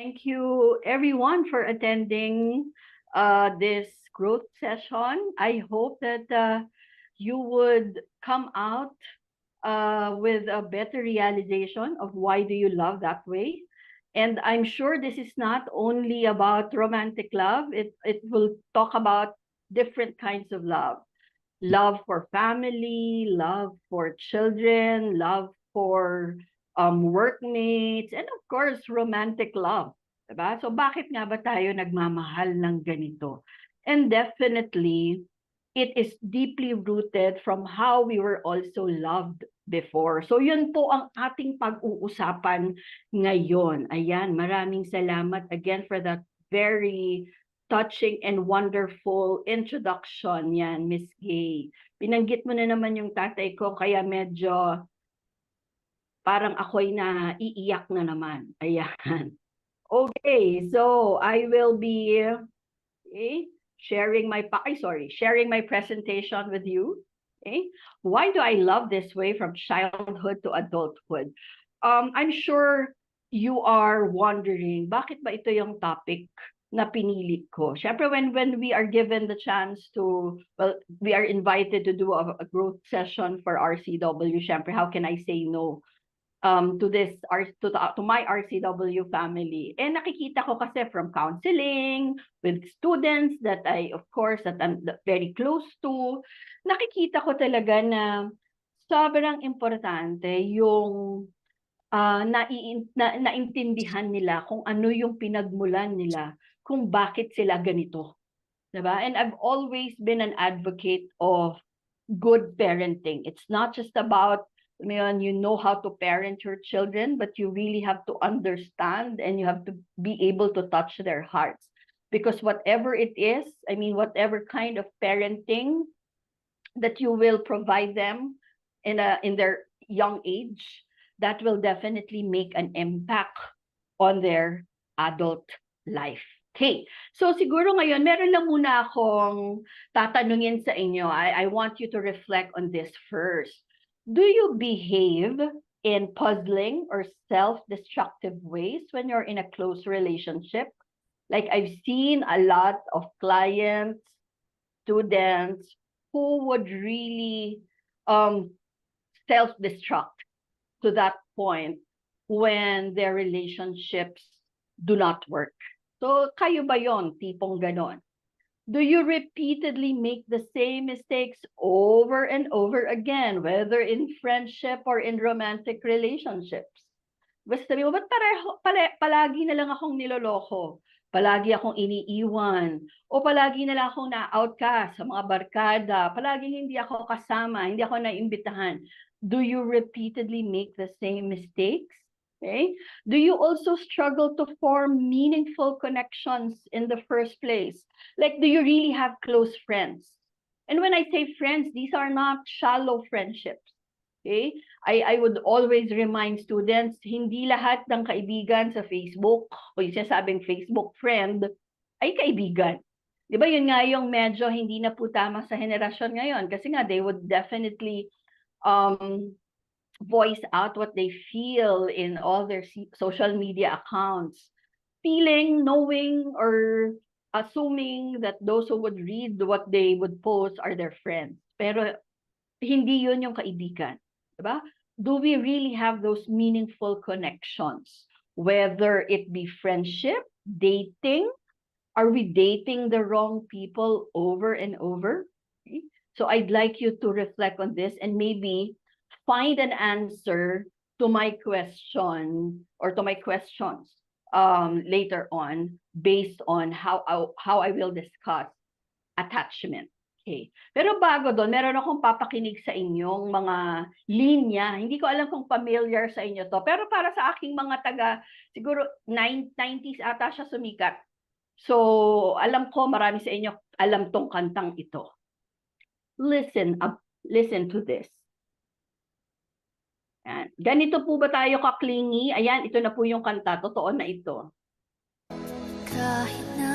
Thank you everyone for attending this growth session. I hope that you would come out with a better realization of why do you love that way. And I'm sure this is not only about romantic love, it will talk about different kinds of love. Love for family, love for children, love for workmates, and of course, romantic love. Diba? So bakit nga ba tayo nagmamahal ng ganito? And definitely, it is deeply rooted from how we were also loved before. So yun po ang ating pag-uusapan ngayon. Ayan, maraming salamat again for that very touching and wonderful introduction yan, Miss Gay. Binanggit mo na naman yung tatay ko, kaya medyo parang ako'y na iiyak na naman. Ayan. Okay, so I will be sharing my presentation with you. Okay? Why do I love this way from childhood to adulthood? I'm sure you are wondering, bakit ba ito yung topic na pinili ko? Syempre, when we are given the chance to, well, we are invited to do a growth session for RCW, syempre, how can I say no to my RCW family? And nakikita ko kasi from counseling with students that I'm very close to, nakikita ko talaga na sobrang importante yung naintindihan nila kung ano yung pinagmulan nila, kung bakit sila ganito. Diba? And I've always been an advocate of good parenting. It's not just about you know how to parent your children, but you really have to understand and you have to be able to touch their hearts. Because whatever it is, whatever kind of parenting that you will provide them in their young age, that will definitely make an impact on their adult life. Okay, so siguro ngayon, meron lang muna akong tatanungin sa inyo. I want you to reflect on this first. Do you behave in puzzling or self-destructive ways when you're in a close relationship? Like I've seen a lot of clients, students who would really self-destruct to that point when their relationships do not work. So kayo ba yon, tipong ganon? Do you repeatedly make the same mistakes over and over again, whether in friendship or in romantic relationships? Basta sabi mo, ba't palagi na lang akong niloloko? Palagi akong iniiwan? O palagi na lang akong na-outcast sa mga barkada? Palagi hindi ako kasama, hindi ako naimbitahan? Do you repeatedly make the same mistakes? Okay. Do you also struggle to form meaningful connections in the first place? Like, do you really have close friends? And when I say friends, these are not shallow friendships. Okay? I would always remind students, hindi lahat ng kaibigan sa Facebook o yung sinasabing Facebook friend ay kaibigan. Di ba yun nga yung medyo hindi na po tama sa henerasyon ngayon kasi nga they would definitely voice out what they feel in all their social media accounts, feeling, knowing, or assuming that those who would read what they would post are their friends. Pero hindi yun yung kaibigan. Diba? Do we really have those meaningful connections? Whether it be friendship, dating, are we dating the wrong people over and over? Okay. So I'd like you to reflect on this and maybe find an answer to my question or to my questions later on based on how I will discuss attachment. Okay. Pero bago doon, meron akong papakinig sa inyong mga linya. Hindi ko alam kung familiar sa inyo to. Pero para sa aking mga taga, siguro 90s ata siya sumikat. So, alam ko marami sa inyo alam tong kantang ito. Listen to this. Ayan. Ganito po ba tayo kaklingi? Ayan, ito na po yung kanta. Totoo na ito. Kahit na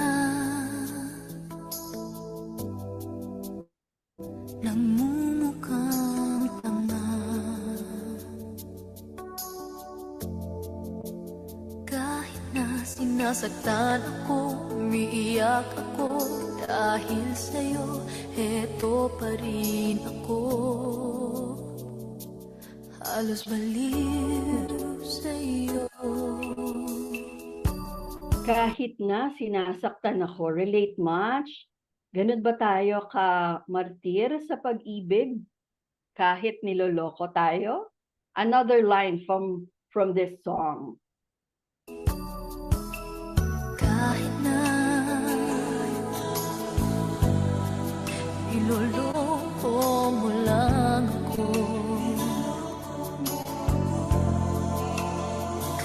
namumukhang tanga, kahit na sinabi Sinasaktan ako, umiiyak ako, dahil sa'yo, eto pa rin ako. Halos baliw sa'yo. Kahit na sinasaktan ako, relate much? Ganun ba tayo ka-martir sa pag-ibig? Kahit niloloko tayo? Another line from this song. Kahit na iloloko mo lang ako,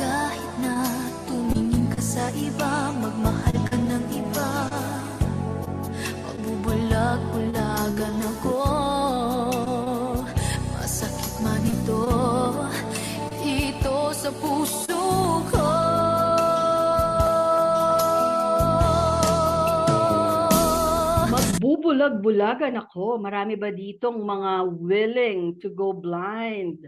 kahit na tumingin ka sa iba, magmahal ka ng iba, magbubulag-bulagan ako, masakit man ito sa puso ko. Magbubulag-bulagan ako. Marami ba ditong mga willing to go blind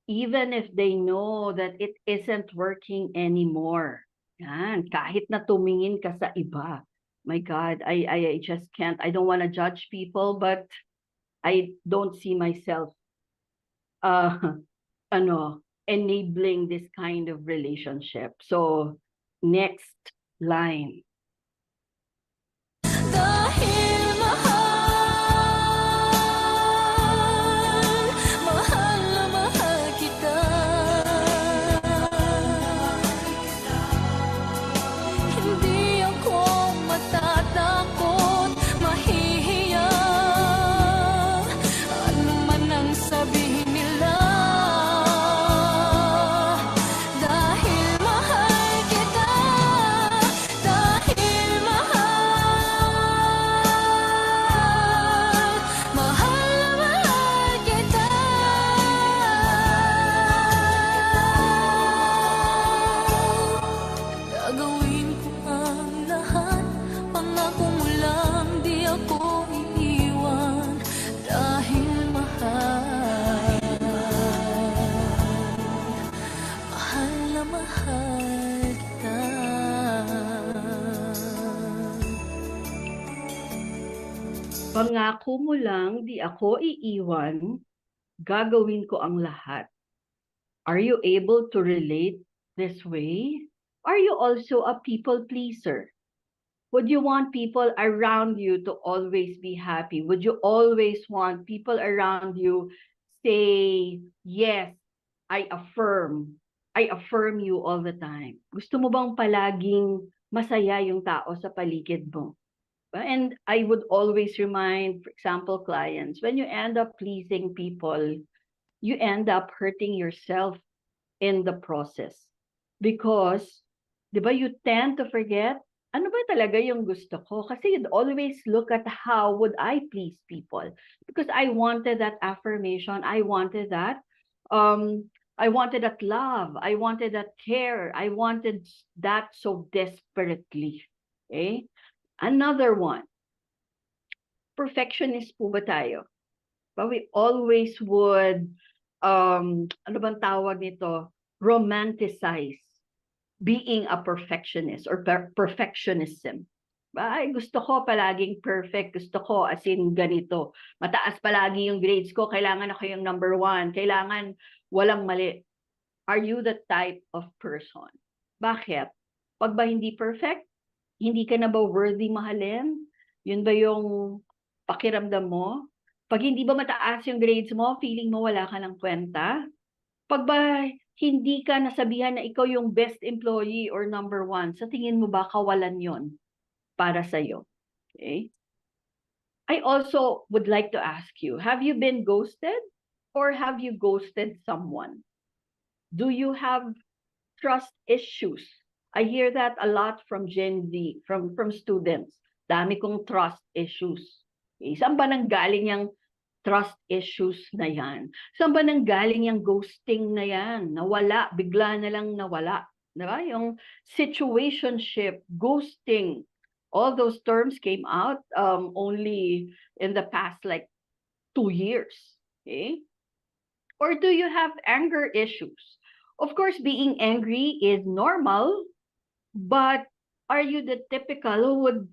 even if they know that it isn't working anymore? Yan, kahit na tumingin ka sa iba. My God, I just can't. I don't want to judge people, but I don't see myself enabling this kind of relationship. So, next line. Dahil mahal na mahal kita, hindi ako matatakot, mahihiya, ano man ang sabihin nila. Dahil mahal kita, dahil mahal na mahal kita. Gagawin ko ang lahat, pangako mo lang di ako iiwan, dahil mahal na mahal kita. Pangako mo lang, di ako iiwan, gagawin ko ang lahat. Are you able to relate this way? Are you also a people pleaser? Would you want people around you to always be happy? Would you always want people around you say, yes, I affirm you all the time? Gusto mo bang palaging masaya yung tao sa paligid mo? And I would always remind, for example, clients, when you end up pleasing people, you end up hurting yourself in the process. Because, di ba, you tend to forget, ano ba talaga yung gusto ko? Kasi you'd always look at how would I please people. Because I wanted that affirmation. I wanted that. I wanted that love. I wanted that care. I wanted that so desperately. Okay? Another one. Perfectionist po ba tayo? But we always would, ano bang tawag nito? Romanticize being a perfectionist or perfectionism. Ay, gusto ko palaging perfect. Gusto ko as in ganito. Mataas palagi yung grades ko. Kailangan ako yung number 1. Kailangan walang mali. Are you the type of person? Bakit? Pag ba hindi perfect, hindi ka na ba worthy mahalin? Yun ba yung pakiramdam mo? Pag hindi ba mataas yung grades mo, feeling mo wala ka ng kwenta? Pag ba hindi ka nasabihan na ikaw yung best employee or number 1, sa tingin mo ba kawalan yon para sa'yo? Okay? I also would like to ask you, have you been ghosted or have you ghosted someone? Do you have trust issues? I hear that a lot from Gen Z, from students. Dami kong trust issues. Okay? Saan ba nanggaling yung trust issues na yan? Saan ba nanggaling yung ghosting na yan? Nawala, bigla na lang nawala. Diba? Yung situationship, ghosting, all those terms came out only in the past like 2 years. Okay? Or do you have anger issues? Of course, being angry is normal, but are you the typical who would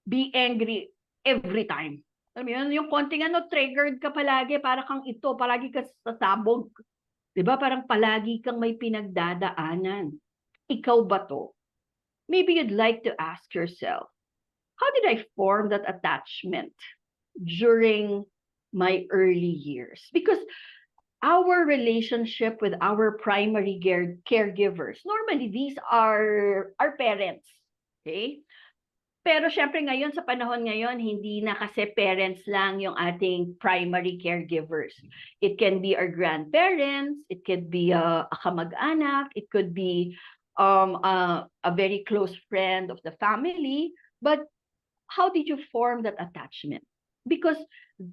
be angry every time? Alam mo yun, yung konting triggered ka palagi, para kang ito, palagi ka sasabog. Diba? Parang palagi kang may pinagdadaanan. Ikaw ba to? Maybe you'd like to ask yourself, how did I form that attachment during my early years? Because our relationship with our primary caregivers, normally these are our parents. Okay? Pero syempre ngayon, sa panahon ngayon, hindi na kasi parents lang yung ating primary caregivers. It can be our grandparents, it could be a kamag-anak, it could be a very close friend of the family. But how did you form that attachment? Because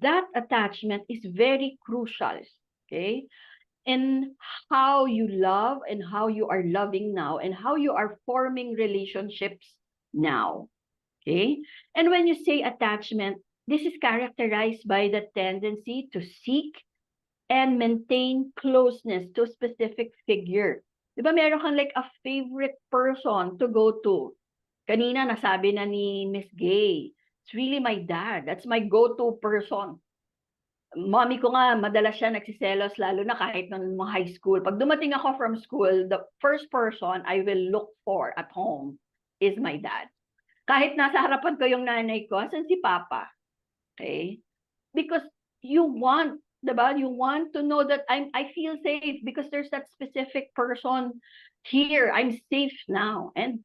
that attachment is very crucial, okay? In how you love and how you are loving now and how you are forming relationships now. Okay? And when you say attachment, this is characterized by the tendency to seek and maintain closeness to a specific figure. Di ba meron kang like a favorite person to go to? Kanina nasabi na ni Miss Gay, it's really my dad. That's my go-to person. Mommy ko nga, madalas siya nagsiselos, lalo na kahit nung mga high school. Pag dumating ako from school, the first person I will look for at home is my dad. Kahit nasa harapan ko yung nanay ko, asan si Papa? Okay? Because you want, diba? You want to know that I feel safe because there's that specific person here. I'm safe now. And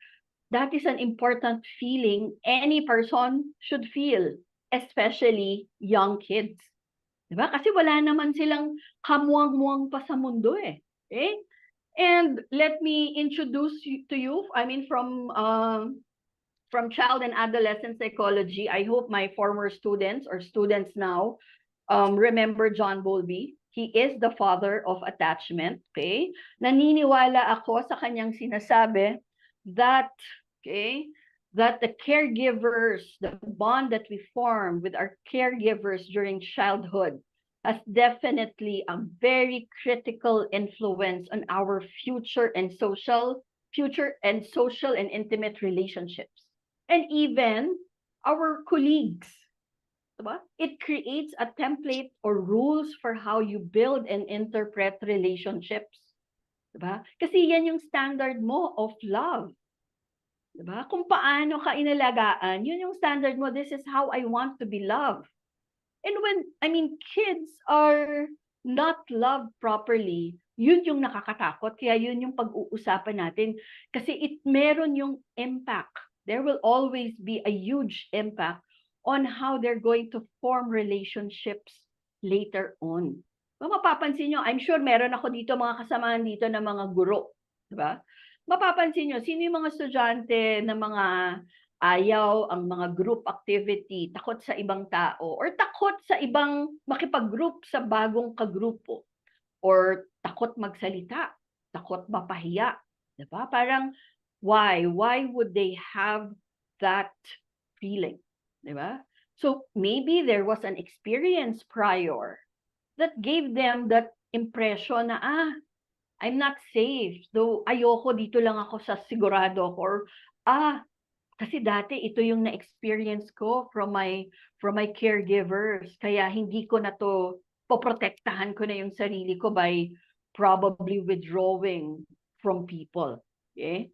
that is an important feeling any person should feel, especially young kids. Diba? Kasi wala naman silang kamuang-muang pa sa mundo eh. Okay? And let me introduce to you, I mean, from child and adolescent psychology, I hope my former students or students now remember John Bowlby. He is the father of attachment, okay? Naniniwala ako sa kanyang sinasabi that, okay, that the caregivers, the bond that we form with our caregivers during childhood has definitely a very critical influence on our future and social and intimate relationships. And even our colleagues. Diba? It creates a template or rules for how you build and interpret relationships. Diba? Kasi yan yung standard mo of love. Diba? Kung paano ka inalagaan, yun yung standard mo. This is how I want to be loved. And kids are not loved properly, yun yung nakakatakot. Kaya yun yung pag-uusapan natin. Kasi meron yung impact. There will always be a huge impact on how they're going to form relationships later on. Mapapansin nyo, I'm sure meron ako dito mga kasamahan dito na mga guro. Diba? Mapapansin nyo, sino yung mga estudyante na mga ayaw ang mga group activity, takot sa ibang tao, or takot sa ibang makipag-group sa bagong kagrupo, or takot magsalita, takot mapahiya. Diba? Parang, why? Why would they have that feeling? Diba? So maybe there was an experience prior that gave them that impression na, I'm not safe. Though ayoko, dito lang ako sa sigurado ako. Or, kasi dati ito yung na-experience ko from my caregivers. Kaya hindi ko na to, poprotektahan ko na yung sarili ko by probably withdrawing from people. Okay?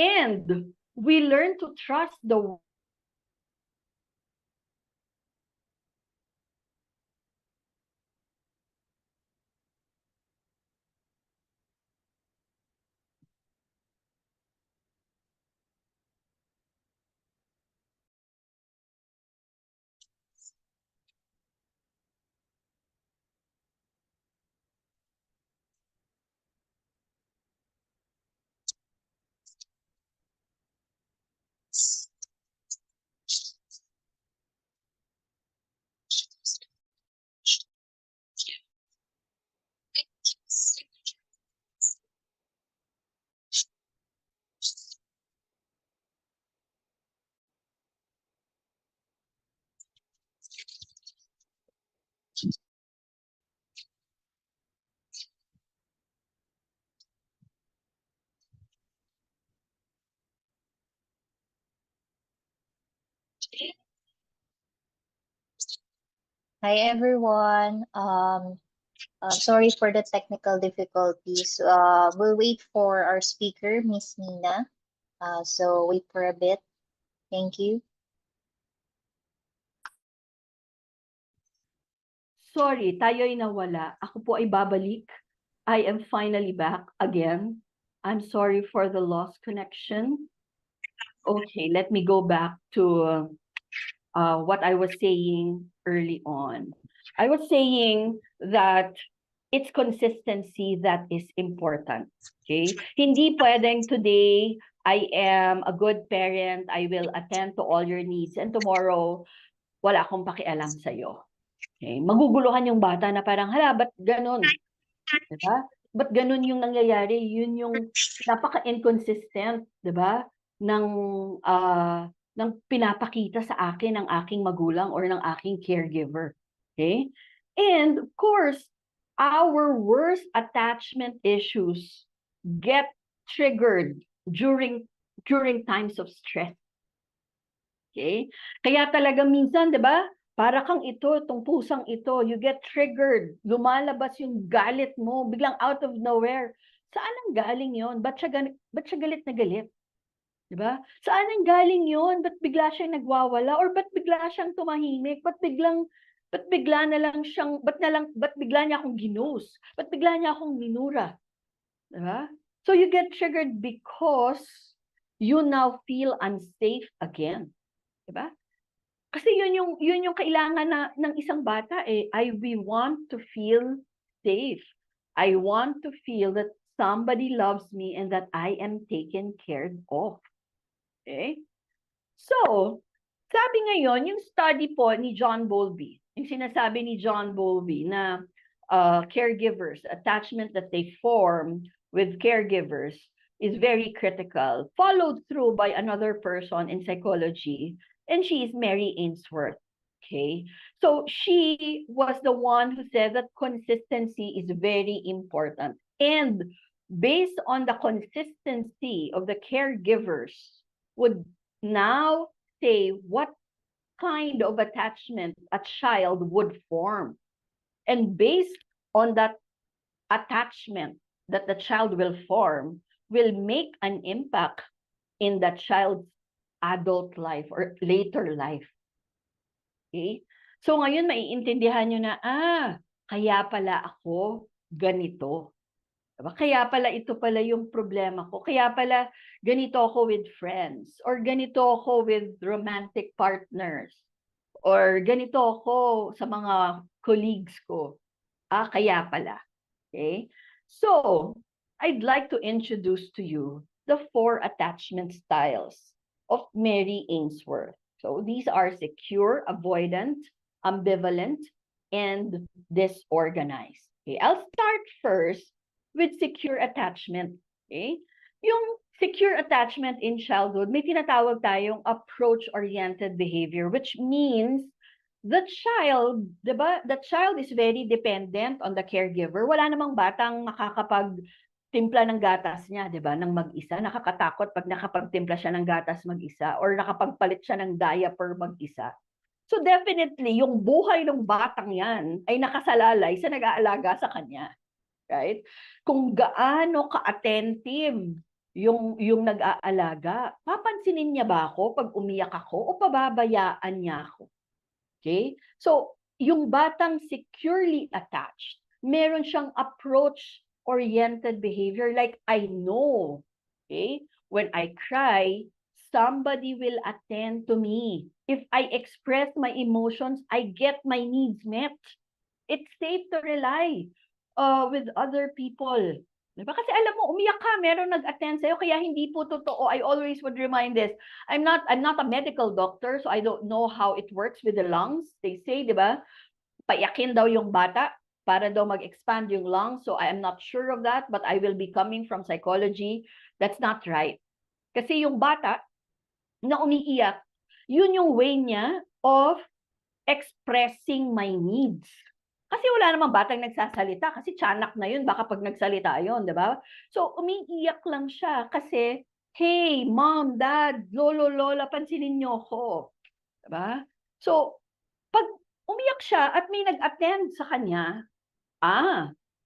And we learn to trust the Hi everyone. Sorry for the technical difficulties. We'll wait for our speaker, Miss Nina. So wait for a bit. Thank you. Sorry, tayo'y nawala. Ako po ay babalik. I am finally back again. I'm sorry for the lost connection. Okay, let me go back to what I was saying early on. I was saying that it's consistency that is important. Okay? Hindi pwedeng today I am a good parent, I will attend to all your needs, and tomorrow wala akong pakialam sa'yo. Okay? Maguguluhan yung bata na parang, hala, ba't ganun? Diba? Ba't ganun yung nangyayari? Yun yung napaka-inconsistent, diba? Ng, ng pinapakita sa akin ng aking magulang or ng aking caregiver. Okay? And of course, our worst attachment issues get triggered during times of stress. Okay? Kaya talaga minsan, 'di ba? Para kang itong pusang ito, you get triggered. Lumalabas yung galit mo, biglang out of nowhere. Saan ang galing 'yon? Ba't siya galit na galit? 'Di ba? Saan ang galing 'yon? Ba't bigla siyang nagwawala or ba't bigla siyang tumahimik? Ba't bigla na lang siyang ba't bigla niya akong ginose? Ba't bigla niya akong minura? 'Di ba? So you get triggered because you now feel unsafe again. 'Di ba? Kasi yun yung kailangan na ng isang bata eh. We want to feel safe. I want to feel that somebody loves me and that I am taken care of. Okay? So, sabi ngayon, yung study po ni John Bowlby, yung sinasabi ni John Bowlby na caregivers, attachment that they form with caregivers is very critical, followed through by another person in psychology, and she is Mary Ainsworth. Okay, so she was the one who said that consistency is very important. And based on the consistency of the caregivers, would now say what kind of attachment a child would form. And based on that attachment that the child will form, will make an impact in the child's adult life or later life. Okay? So ngayon maiintindihan nyo na, kaya pala ako ganito. Diba? Kaya pala ito pala yung problema ko. Kaya pala ganito ako with friends or ganito ako with romantic partners or ganito ako sa mga colleagues ko. Kaya pala. Okay? So, I'd like to introduce to you the 4 attachment styles of Mary Ainsworth. So, these are secure, avoidant, ambivalent, and disorganized. Okay? I'll start first with secure attachment. Okay? Yung secure attachment in childhood, may tinatawag tayong approach-oriented behavior, which means the child, diba? The child is very dependent on the caregiver. Wala namang batang makakapagtimpla ng gatas niya, diba? Nang mag-isa. Nakakatakot pag nakapagtimpla siya ng gatas mag-isa or nakapagpalit siya ng diaper mag-isa. So definitely, yung buhay ng batang yan ay nakasalalay sa nag-aalaga sa kanya. Right? Kung gaano ka-attentive yung nag-aalaga, papansinin niya ba ako pag umiyak ako o pababayaan niya ako? Okay? So, yung batang securely attached, meron siyang approach-oriented behavior like I know, okay? When I cry, somebody will attend to me. If I express my emotions, I get my needs met. It's safe to rely with other people. Diba? Kasi alam mo, umiyak ka, meron nag-attend sa'yo, kaya hindi po totoo. I always would remind this. I'm not a medical doctor, so I don't know how it works with the lungs. They say, di ba, paiyakin daw yung bata para daw mag-expand yung lungs. So I am not sure of that, but I will be coming from psychology. That's not right. Kasi yung bata na umiiyak, yun yung way niya of expressing my needs. Kasi wala namang batang nagsasalita kasi tiyanak na yun, baka pag nagsalita yun, di ba? So, umiiyak lang siya kasi, hey, mom, dad, lolo, lola, pansinin niyo ako. Di ba? So, pag umiyak pumasok siya at may nag-attend sa kanya,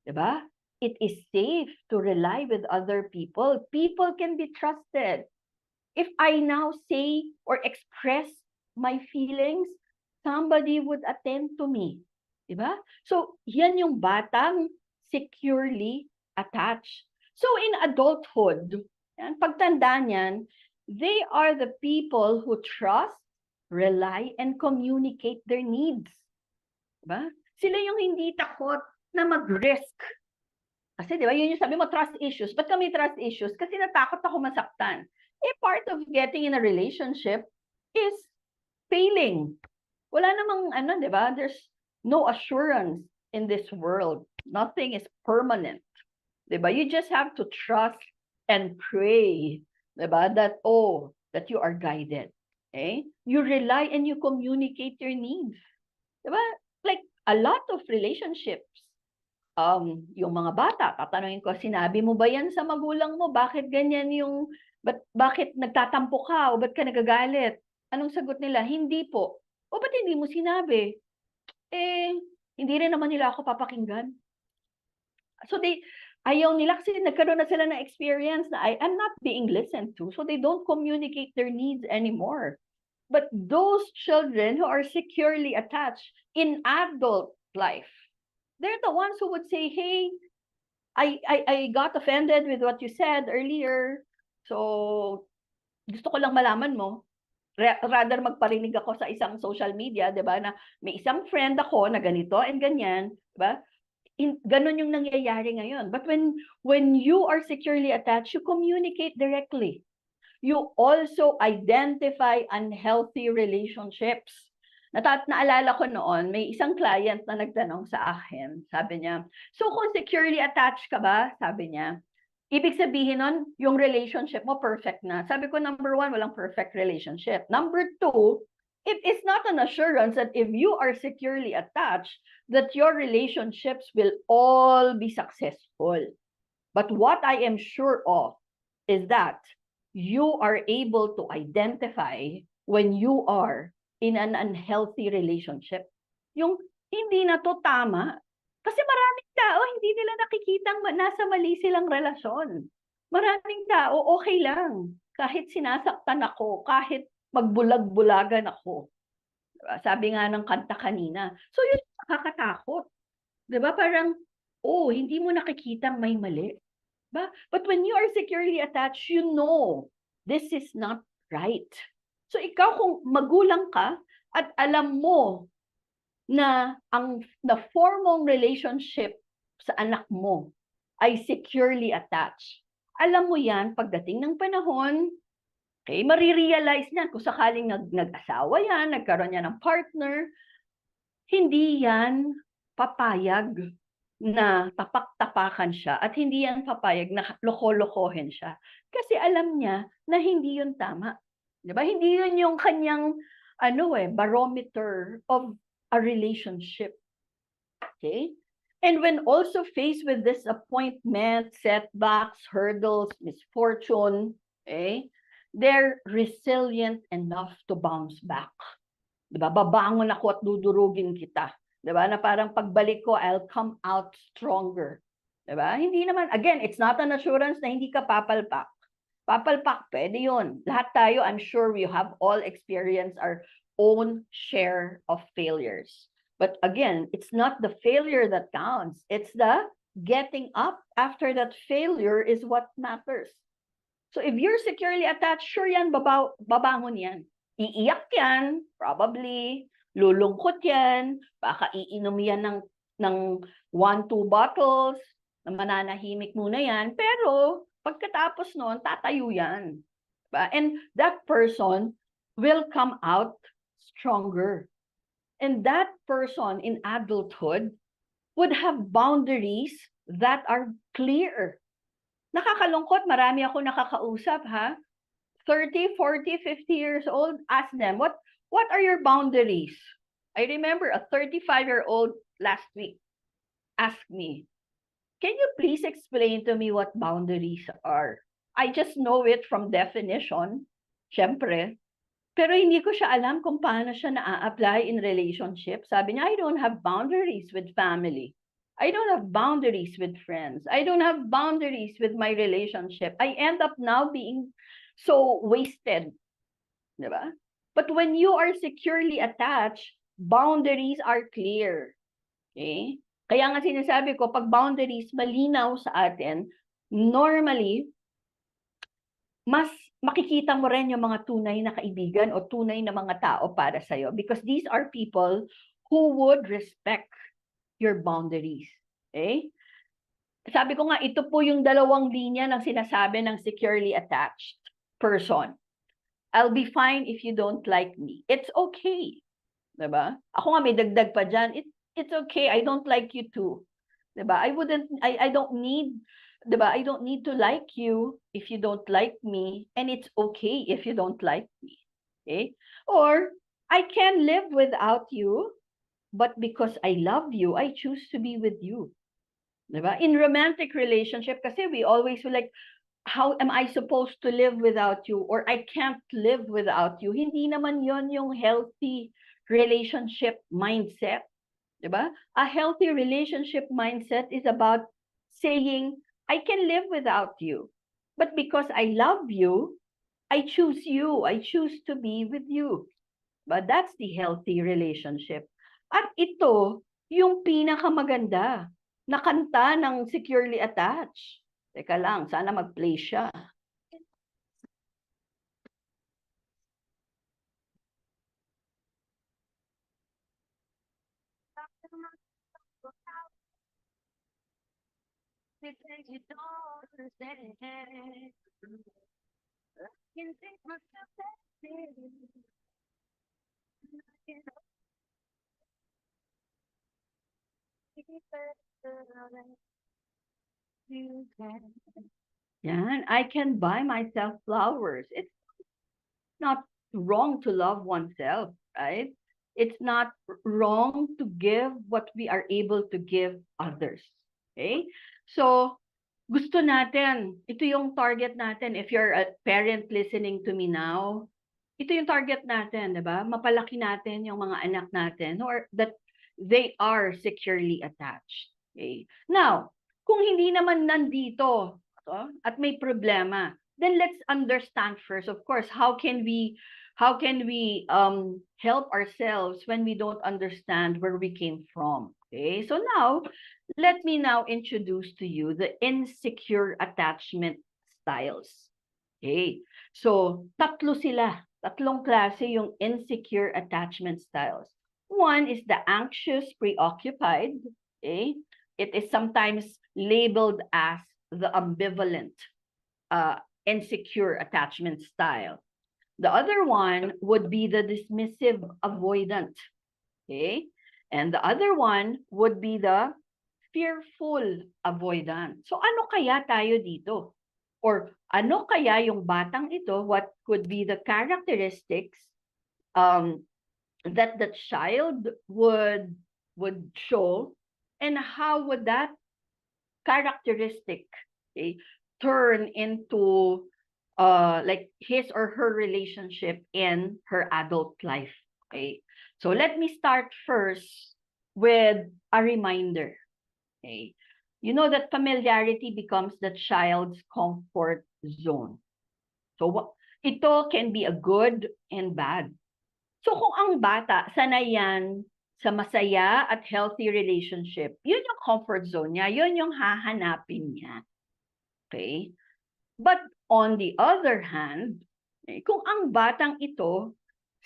di ba? It is safe to rely with other people. People can be trusted. If I now say or express my feelings, somebody would attend to me. Di ba? So, yan yung batang securely attached. So, in adulthood, yan, pagtanda niyan, they are the people who trust, rely, and communicate their needs. Diba? Sila yung hindi takot na mag-risk. Kasi di ba, yun yung sabi mo, trust issues. Ba't kami trust issues? Kasi natakot ako masaktan. Part of getting in a relationship is failing. Wala namang, di ba? There's no assurance in this world. Nothing is permanent. Di ba? You just have to trust and pray, di ba? That you are guided. Okay? You rely and you communicate your needs. Di ba? Like a lot of relationships, yung mga bata, tatanungin ko, sinabi mo ba yan sa magulang mo? Bakit ganyan yung, bakit nagtatampo ka? O ba't ka nagagalit? Anong sagot nila? Hindi po. O ba't hindi mo sinabi? Hindi rin naman nila ako papakinggan. So ayaw nila kasi nagkaroon na sila ng experience na I'm not being listened to. So they don't communicate their needs anymore. But those children who are securely attached in adult life, they're the ones who would say, hey, I got offended with what you said earlier. So, gusto ko lang malaman mo. Rather magparinig ako sa isang social media, di ba, na may isang friend ako na ganito and ganyan, di ba? Ganon yung nangyayari ngayon. But when you are securely attached, you communicate directly. You also identify unhealthy relationships. Naalala ko noon, may isang client na nagtanong sa akin. Sabi niya, so kung securely attached ka ba? Sabi niya, ibig sabihin nun, yung relationship mo perfect na. Sabi ko, number 1, walang perfect relationship. Number 2, it is not an assurance that if you are securely attached, that your relationships will all be successful. But what I am sure of is that you are able to identify when you are in an unhealthy relationship. Yung hindi na to tama. Kasi maraming tao, hindi nila nakikitang nasa mali silang relasyon. Maraming tao, okay lang. Kahit sinasaktan ako, kahit magbulag-bulagan ako. Sabi nga ng kanta kanina. So yun, nakakatakot. Diba? Parang, hindi mo nakikitang may mali. But when you are securely attached, you know this is not right. So ikaw kung magulang ka at alam mo na ang na-form mong relationship sa anak mo ay securely attached, alam mo yan pagdating ng panahon, okay, marirealize niyan kung sakaling nag-asawa yan, nagkaroon yan ng partner, hindi yan papayag na tapak-tapakan siya at hindi yan papayag na loko-lokohin siya. Kasi alam niya na hindi yun tama. Diba? Hindi yun yung kanyang barometer of a relationship. Okay? And when also faced with disappointment, setbacks, hurdles, misfortune, okay, they're resilient enough to bounce back. Diba? Babangon ako at dudurugin kita. Diba? Na parang pagbalik ko, I'll come out stronger. Diba? Hindi naman, again, it's not an assurance na hindi ka papalpak. Papalpak, pwede yun. Lahat tayo, I'm sure we have all experienced our own share of failures. But again, it's not the failure that counts. It's the getting up after that failure is what matters. So if you're securely attached, sure yan, babangon yan. Iiyak yan, probably. Lulungkot yan. Baka iinom yan ng 1-2 bottles. Na mananahimik muna yan. Pero pagkatapos noon, tatayo yan. And that person will come out stronger. And that person in adulthood would have boundaries that are clear. Nakakalungkot, marami ako nakakausap, 30, 40, 50 years old, ask them, what are your boundaries? I remember a 35-year-old last week asked me, can you please explain to me what boundaries are? I just know it from definition, syempre. Pero hindi ko siya alam kung paano siya na-apply in relationship. Sabi niya, I don't have boundaries with family. I don't have boundaries with friends. I don't have boundaries with my relationship. I end up now being so wasted. Diba? But when you are securely attached, boundaries are clear. Okay? Kaya nga sinasabi ko, pag boundaries malinaw sa atin, normally, mas makikita mo rin yung mga tunay na kaibigan o tunay na mga tao para sa'yo because these are people who would respect your boundaries. Okay? Sabi ko nga, ito po yung dalawang linya ng sinasabi ng securely attached person. I'll be fine if you don't like me. It's okay. Diba? Ako nga may dagdag pa dyan. It's okay. I don't like you too. Diba? I don't need, diba? I don't need to like you if you don't like me. And it's okay if you don't like me. Okay? Or, I can live without you, but because I love you, I choose to be with you. Diba? In romantic relationship, kasi we always feel like, how am I supposed to live without you? Or I can't live without you. Hindi naman yon yung healthy relationship mindset. Diba? A healthy relationship mindset is about saying, I can live without you. But because I love you, I choose you. I choose to be with you. But that's the healthy relationship. At ito, yung pinakamaganda na kanta ng securely attached. Teka lang, sana mag-play siya. Yan, I can buy myself flowers. It's not wrong to love oneself, right? It's not wrong to give what we are able to give others. Okay? So, gusto natin, ito yung target natin. If you're a parent listening to me now, ito yung target natin, di ba? Mapalaki natin yung mga anak natin or that they are securely attached. Okay? Now, kung hindi naman nandito at may problema, then let's understand first, of course, how can we help ourselves when we don't understand where we came from. Okay, so now let me now introduce to you the insecure attachment styles. Okay, so tatlong klase yung insecure attachment styles. One is the anxious preoccupied. Okay, it is sometimes labeled as the ambivalent insecure attachment style. The other one would be the dismissive avoidant. Okay? And the other one would be the fearful avoidant. So ano kaya tayo dito? Or ano kaya yung batang ito? What could be the characteristics that the child would show? And how would that characteristic, okay, turn into like his or her relationship in her adult life. Okay, so let me start first with a reminder. Okay, you know that familiarity becomes the child's comfort zone. So ito can be a good and bad. So kung ang bata sanay yan sa masaya at healthy relationship, yun yung comfort zone niya, yun yung hahanapin niya. Okay? But on the other hand, kung ang batang ito,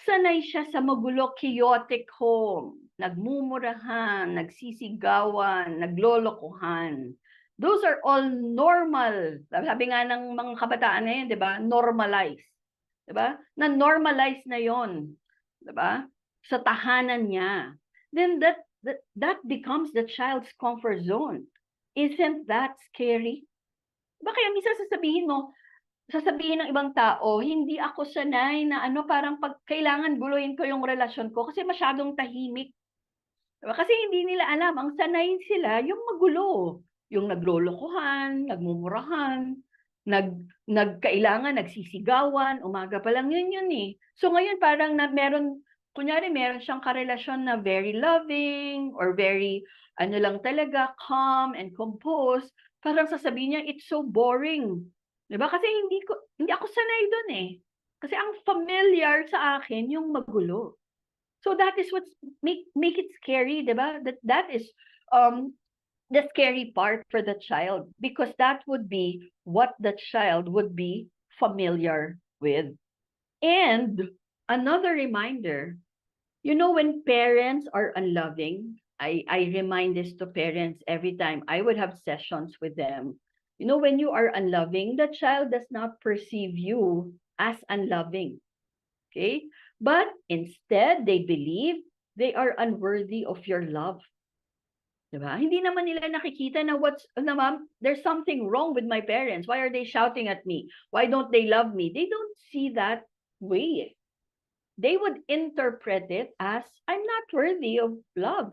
sanay siya sa magulo, chaotic home, nagmumurahan, nagsisigawan, naglolokohan. Those are all normal. Sabi nga ng mga kabataan na yun, di ba? Normalize. Di ba? Na-normalize na yon, di ba? Sa tahanan niya. Then that becomes the child's comfort zone. Isn't that scary? Ba kaya minsan sasabihin ng ibang tao, hindi ako sanay na parang pag kailangan guluhin ko yung relasyon ko kasi masyadong tahimik. Diba? Kasi hindi nila alam, ang sanay sila yung magulo, yung naglolokohan, nagmumurahan. nagkailangan, nagsisigawan, umaga pa lang yun eh. So ngayon parang kunyari meron siyang karelasyon na very loving or very, ano lang talaga, calm and composed, parang sasabihin niya, it's so boring. Diba? Kasi hindi ako sanay dun eh. Kasi ang familiar sa akin yung magulo. So that is what make it scary, diba? That is the scary part for the child, because that would be what the child would be familiar with. And another reminder, when parents are unloving, I remind this to parents every time I would have sessions with them. When you are unloving, the child does not perceive you as unloving. Okay? But instead, they believe they are unworthy of your love. Diba? Hindi naman nila nakikita na ma'am, there's something wrong with my parents. Why are they shouting at me? Why don't they love me? They don't see that way. They would interpret it as, I'm not worthy of love.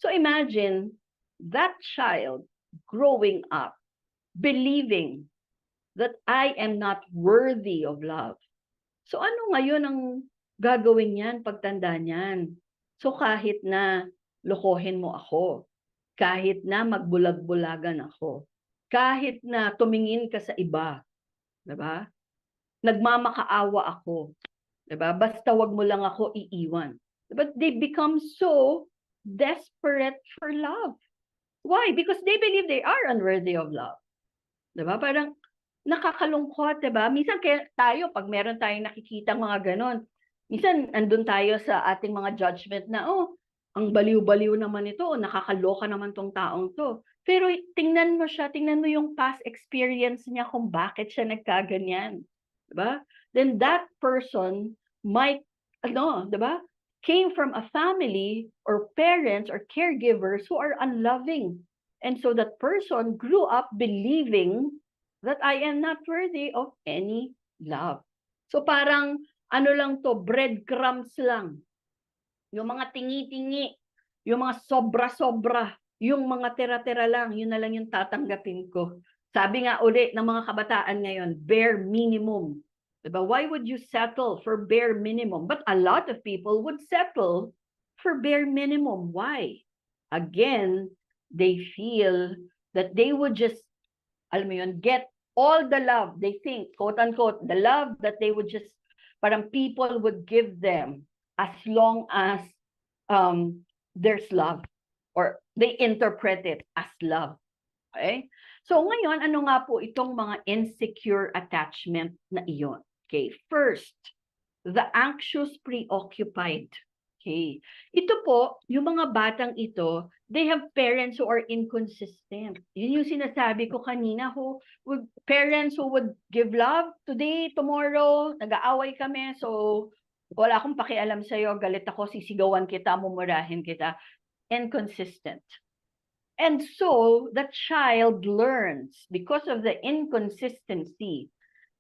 So imagine that child growing up, believing that I am not worthy of love. So ano ngayon ang gagawin niyan pagtanda niyan? So kahit na lokohin mo ako, kahit na magbulag-bulagan ako, kahit na tumingin ka sa iba, diba? Nagmamakaawa ako, diba? Basta wag mo lang ako iiwan. But they become so desperate for love. Why? Because they believe they are unworthy of love. Diba? Parang nakakalungkot, diba? Minsan tayo, pag meron tayong nakikita mga ganon, minsan andun tayo sa ating mga judgment na, ang baliw-baliw naman ito, nakakaloka naman tong taong to. Pero tingnan mo yung past experience niya kung bakit siya nagkaganyan. Diba? Then that person might, diba? Came from a family or parents or caregivers who are unloving. And so that person grew up believing that I am not worthy of any love. So parang, lang to, breadcrumbs lang. Yung mga tingi-tingi, yung mga sobra-sobra, yung mga tira-tira lang, yun na lang yung tatanggapin ko. Sabi nga ulit ng mga kabataan ngayon, bare minimum. Diba? Why would you settle for bare minimum? But a lot of people would settle for bare minimum. Why? Again, they feel that they would just, get all the love. They think, quote-unquote, the love that they would just, parang people would give them as long as there's love, or they interpret it as love. Okay? So ngayon, ano nga po itong mga insecure attachment na iyon? Okay, first, the anxious preoccupied. Okay. Ito po, yung mga batang ito, they have parents who are inconsistent. Yun yung sinasabi ko kanina, parents who would give love today, tomorrow, nag-aaway kami, so wala akong pakialam sa'yo, galit ako, sisigawan kita, mumurahin kita. Inconsistent. And so, the child learns, because of the inconsistency,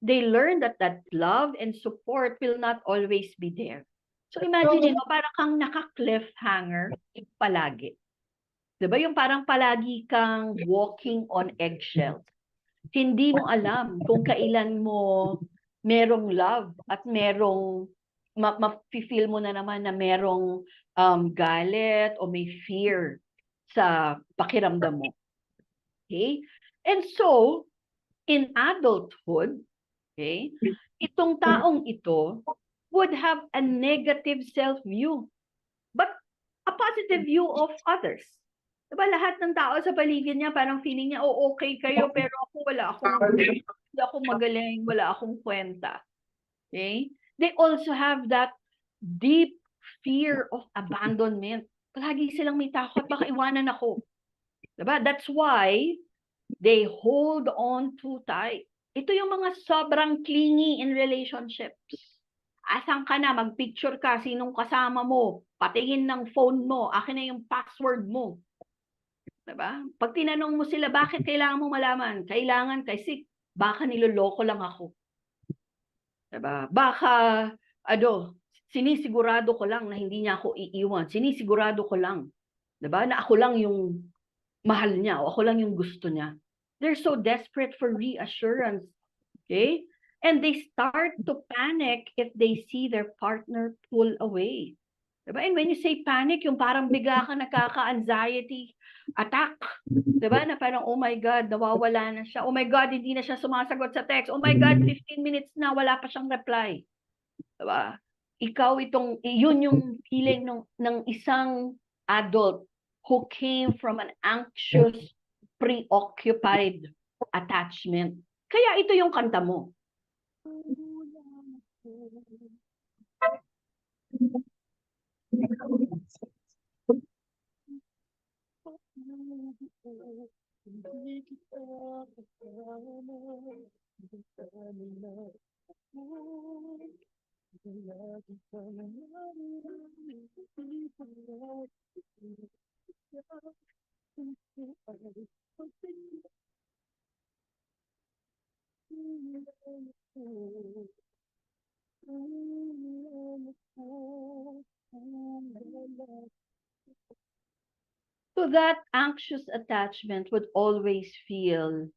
they learn that love and support will not always be there. So imagine mo, parang kang naka-cliffhanger palagi. Diba? Yung parang palagi kang walking on eggshells. Hindi mo alam kung kailan mo merong love at merong ma-feel mo na naman na merong galit o may fear sa pakiramdam mo. Okay? And so, in adulthood, okay, itong taong ito would have a negative self-view, but a positive view of others. Diba, lahat ng tao sa paligid niya, parang feeling niya, okay kayo, pero ako hindi ako magaling, wala akong kwenta. Okay? They also have that deep fear of abandonment. Palagi silang may takot, baka iwanan ako. Diba? That's why they hold on too tight. Ito yung mga sobrang clingy in relationships. Asan ka na, magpicture ka, sinong kasama mo, patingin ng phone mo, akin na yung password mo. Diba? Pag tinanong mo sila, bakit kailangan mo malaman? Kailangan kasi baka niloloko lang ako. Diba? Baka, sinisigurado ko lang na hindi niya ako iiwan. Sinisigurado ko lang. Diba? Na ako lang yung mahal niya o ako lang yung gusto niya. They're so desperate for reassurance Okay? And they start to panic if they see their partner pull away. Diba? And when you say panic, yung parang bigla ka nakaka-anxiety attack. Diba? Na parang, oh my God, nawawala na siya. Oh my God, hindi na siya sumasagot sa text. Oh my God, 15 minutes na, wala pa siyang reply. Diba? Yun yung feeling ng isang adult who came from an anxious, preoccupied attachment. Kaya ito yung kanta mo. So that anxious attachment would always feel,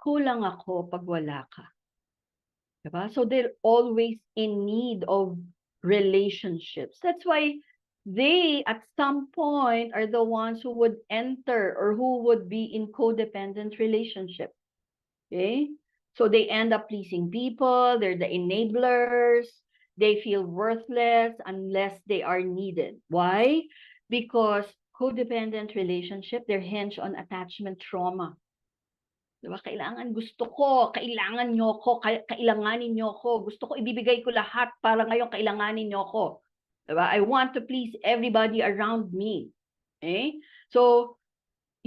kulang ako pag wala ka. Diba? So they're always in need of relationships. That's why they, at some point, are the ones who would enter or who would be in codependent relationship. Okay? So they end up pleasing people, they're the enablers, they feel worthless unless they are needed. Why? Because codependent relationship, they're hinged on attachment trauma. Diba? Kailangan, gusto ko, kailangan nyo ko, kailanganin nyo ko, gusto ko, ibibigay ko lahat para ngayon kailanganin nyo ko. Diba? I want to please everybody around me. Okay? So,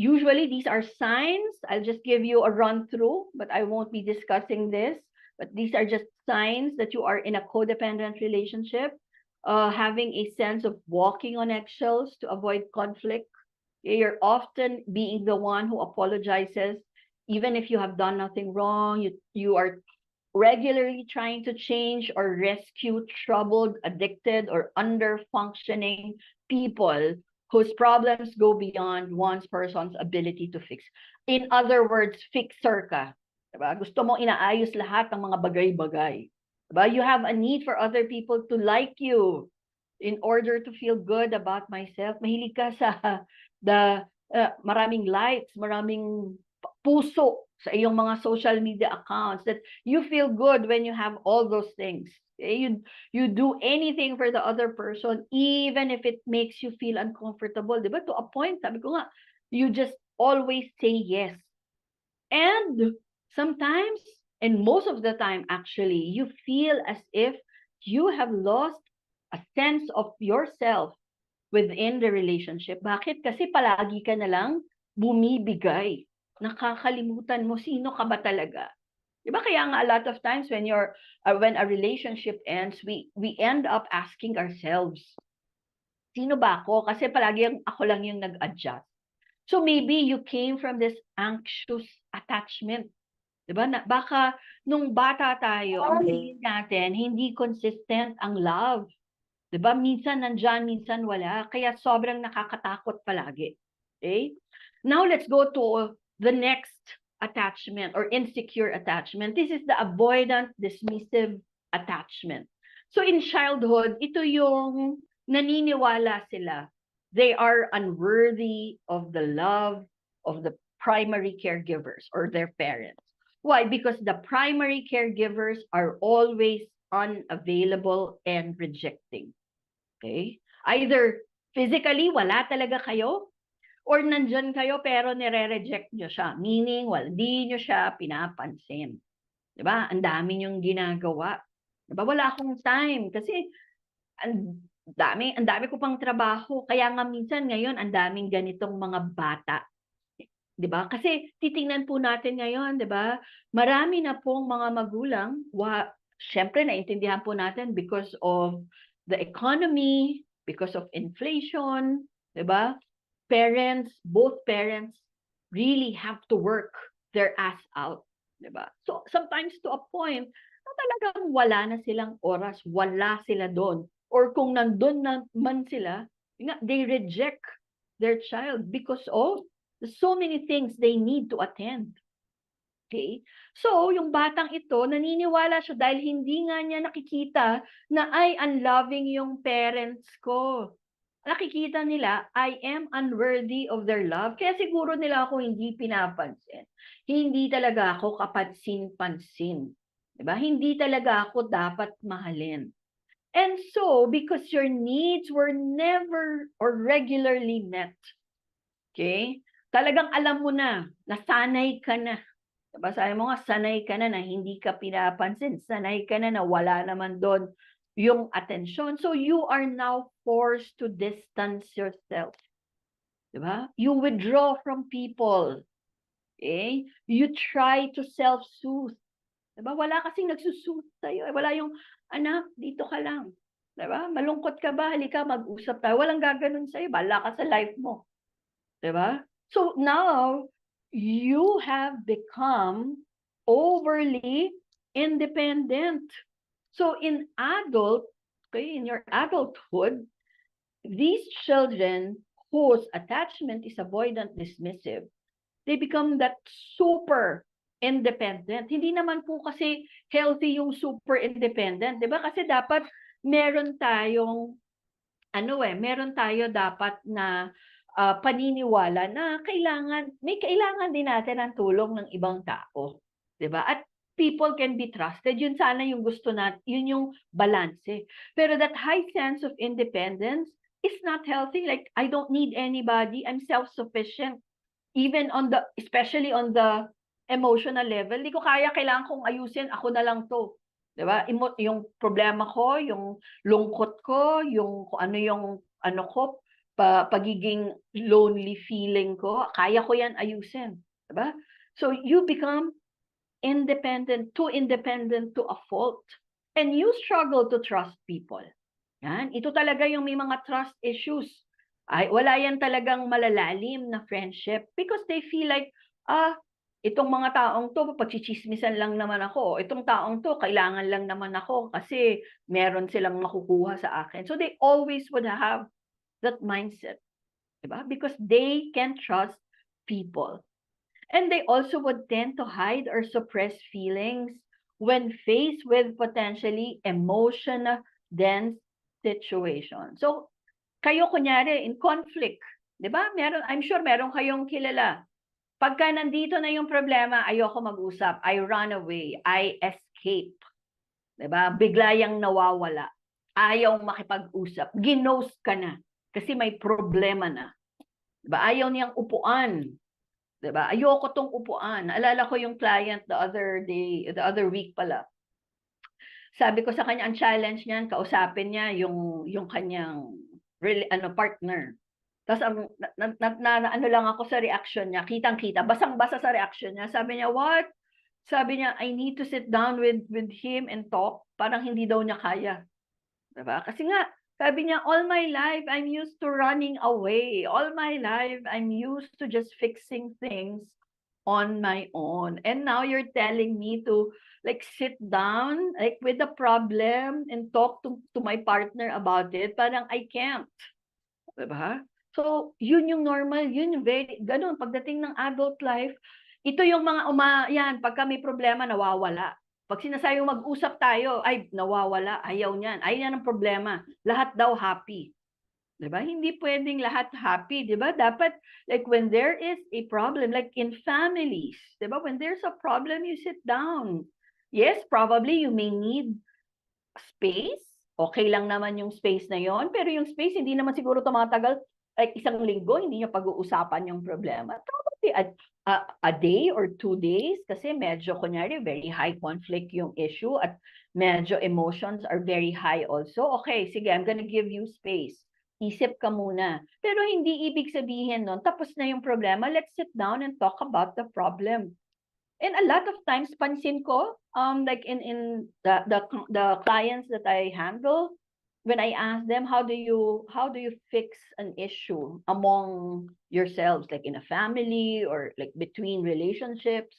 usually these are signs. I'll just give you a run through, but I won't be discussing this. But these are just signs that you are in a codependent relationship, having a sense of walking on eggshells to avoid conflict. You're often being the one who apologizes, even if you have done nothing wrong. You are regularly trying to change or rescue troubled, addicted, or under-functioning people whose problems go beyond one person's ability to fix. In other words, fixer ka. Diba? Gusto mo inaayos lahat ng mga bagay-bagay. Diba? You have a need for other people to like you in order to feel good about myself. Mahilig ka sa maraming likes, maraming puso sa iyong mga social media accounts, that you feel good when you have all those things. You do anything for the other person, even if it makes you feel uncomfortable. Diba? To a point, sabi ko nga, you just always say yes. And sometimes, and most of the time actually, you feel as if you have lost a sense of yourself within the relationship. Bakit? Kasi palagi ka na lang bumibigay. Nakakalimutan mo sino ka ba talaga. Diba? Kaya nga a lot of times when when a relationship ends, we end up asking ourselves, sino ba ako? Kasi palagi ako lang yung nag-adjust. So maybe you came from this anxious attachment. Diba? Baka nung bata tayo, ang feeling natin, hindi consistent ang love. Diba? Minsan nandyan, minsan wala. Kaya sobrang nakakatakot palagi. Okay? Now let's go to the next attachment or insecure attachment. This is the avoidant dismissive attachment. So in childhood, ito yung naniniwala sila. They are unworthy of the love of the primary caregivers or their parents. Why? Because the primary caregivers are always unavailable and rejecting. Okay? Either physically, wala talaga kayo, or nandyan kayo pero nire-reject nyo siya. Meaning, di nyo siya pinapansin. Diba? Ang dami nyong ginagawa. Diba? Wala akong time kasi ang dami ko pang trabaho. Kaya nga minsan ngayon, ang daming ganitong mga bata. Diba? Kasi titingnan po natin ngayon, diba? Marami na pong mga magulang, syempre naintindihan po natin because of the economy, because of inflation, diba? Both parents really have to work their ass out, diba? So sometimes to a point na talagang wala na silang oras, wala sila doon. Or kung nandun naman sila, they reject their child because of so many things they need to attend. Okay? So, yung batang ito, naniniwala siya dahil hindi nga niya nakikita na ay unloving yung parents ko. Nakikita nila, I am unworthy of their love. Kaya siguro nila ako hindi pinapansin. Hindi talaga ako kapansin-pansin. Diba? Hindi talaga ako dapat mahalin. And so, because your needs were never or regularly met, okay? Talagang alam mo na, nasanay ka na. Diba? Sabi mo nga, sanay ka na hindi ka pinapansin. Sanay ka na wala naman doon yung atensyon. So you are now forced to distance yourself. Diba? You withdraw from people. Okay? You try to self-soothe. Diba? Wala kasing nagsusoothe sa'yo. Wala yung, anak, dito ka lang. Diba? Malungkot ka ba? Halika, mag-usap tayo. Walang gaganon sa'yo. Bala ka sa life mo. Diba? So now, you have become overly independent. So in in your adulthood, these children whose attachment is avoidant dismissive, they become that super independent. Hindi naman po kasi healthy yung super independent, 'di ba? Kasi dapat meron tayong meron tayo dapat na paniniwala na may kailangan din natin ang tulong ng ibang tao, 'di ba? At people can be trusted. Yun sana yung gusto natin, yun yung balanse. Pero that high sense of independence is not healthy. Like, I don't need anybody. I'm self-sufficient. Especially on the emotional level. Hindi ko kailangan kong ayusin, ako na lang to. 'Di ba? Yung problema ko, yung lungkot ko, yung kung ano yung ko, pagiging lonely feeling ko, kaya ko yan ayusin. 'Di ba? So you become too independent to a fault. And you struggle to trust people. Yan. Ito talaga yung may mga trust issues. Ay, wala yan talagang malalalim na friendship because they feel like, itong mga taong to, pagchichismisan lang naman ako. Itong taong to, kailangan lang naman ako kasi meron silang makukuha sa akin. So they always would have that mindset. Diba? Because they can trust people. And they also would tend to hide or suppress feelings when faced with potentially emotion-dense situation. So, kayo kunyari in conflict, 'di ba? I'm sure meron kayong kilala. Pagka nandito na yung problema, ayoko mag-usap. I run away. I escape. 'Di ba? Bigla yang nawawala. Ayaw makipag-usap. Ginost ka na kasi may problema na. 'Di ba? Ayaw niyang upuan. 'Di ba? Ayoko tong upuan. Naalala ko yung client the other week pala. Sabi ko sa kanya, ang challenge niyan, kausapin niya yung kanyang partner. Tapos ano lang ako sa reaction niya, kitang-kita, basang-basa sa reaction niya. Sabi niya, what? Sabi niya, I need to sit down with him and talk. Parang hindi daw niya kaya. 'Di ba? Kasi nga, sabi niya, all my life, I'm used to running away. All my life, I'm used to just fixing things on my own. And now you're telling me to like sit down like with the problem and talk to my partner about it. Parang I can't. Diba? So, yun yung normal, yun yung ganun. Pagdating ng adult life, ito yung yan, pagka may problema, nawawala. Pag sinasayang mag-usap tayo, ay, nawawala, ayaw niyan. Ayaw niyan ng problema. Lahat daw happy. Diba? Hindi pwedeng lahat happy, diba? Dapat, like when there is a problem, like in families, diba? When there's a problem, you sit down. Yes, probably you may need space. Okay lang naman yung space na yon, pero yung space, hindi naman siguro tumatagal like isang linggo, hindi niya pag-uusapan yung problema. Probably a day or 2 days kasi medyo, kunyari, very high conflict yung issue at medyo emotions are very high also. Okay, sige, I'm gonna give you space. Isip ka muna. Pero hindi ibig sabihin nun, tapos na yung problema, let's sit down and talk about the problem. And a lot of times, pansin ko, like in the clients that I handle, when I ask them, how do you fix an issue among yourselves, like in a family or like between relationships,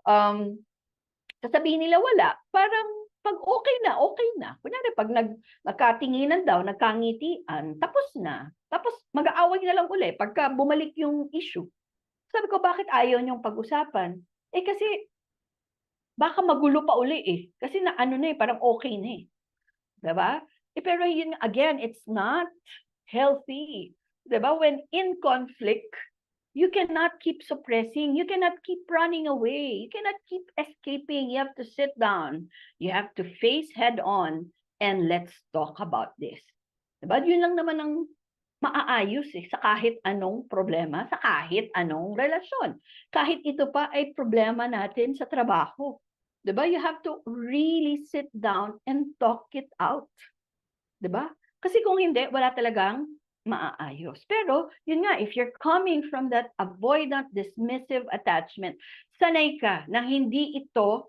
sasabihin nila wala. Parang pag okay na. Kunyari, pag nagkatinginan daw, nagkangitian, tapos na. Tapos mag-aaway na lang uli pagka bumalik yung issue. Sabi ko, bakit ayaw niyong pag-usapan? Kasi baka magulo pa uli eh. Kasi na ano na eh, parang okay na eh. Diba? Pero yun, again, it's not healthy. Diba? When in conflict, you cannot keep suppressing. You cannot keep running away. You cannot keep escaping. You have to sit down. You have to face head on and let's talk about this. Diba? Yun lang naman ang maaayos sa kahit anong problema, sa kahit anong relasyon. Kahit ito pa ay problema natin sa trabaho. Diba? You have to really sit down and talk it out. Diba? Kasi kung hindi, wala talagang maaayos. Pero, yun nga, if you're coming from that avoidant, dismissive attachment, sanay ka na hindi ito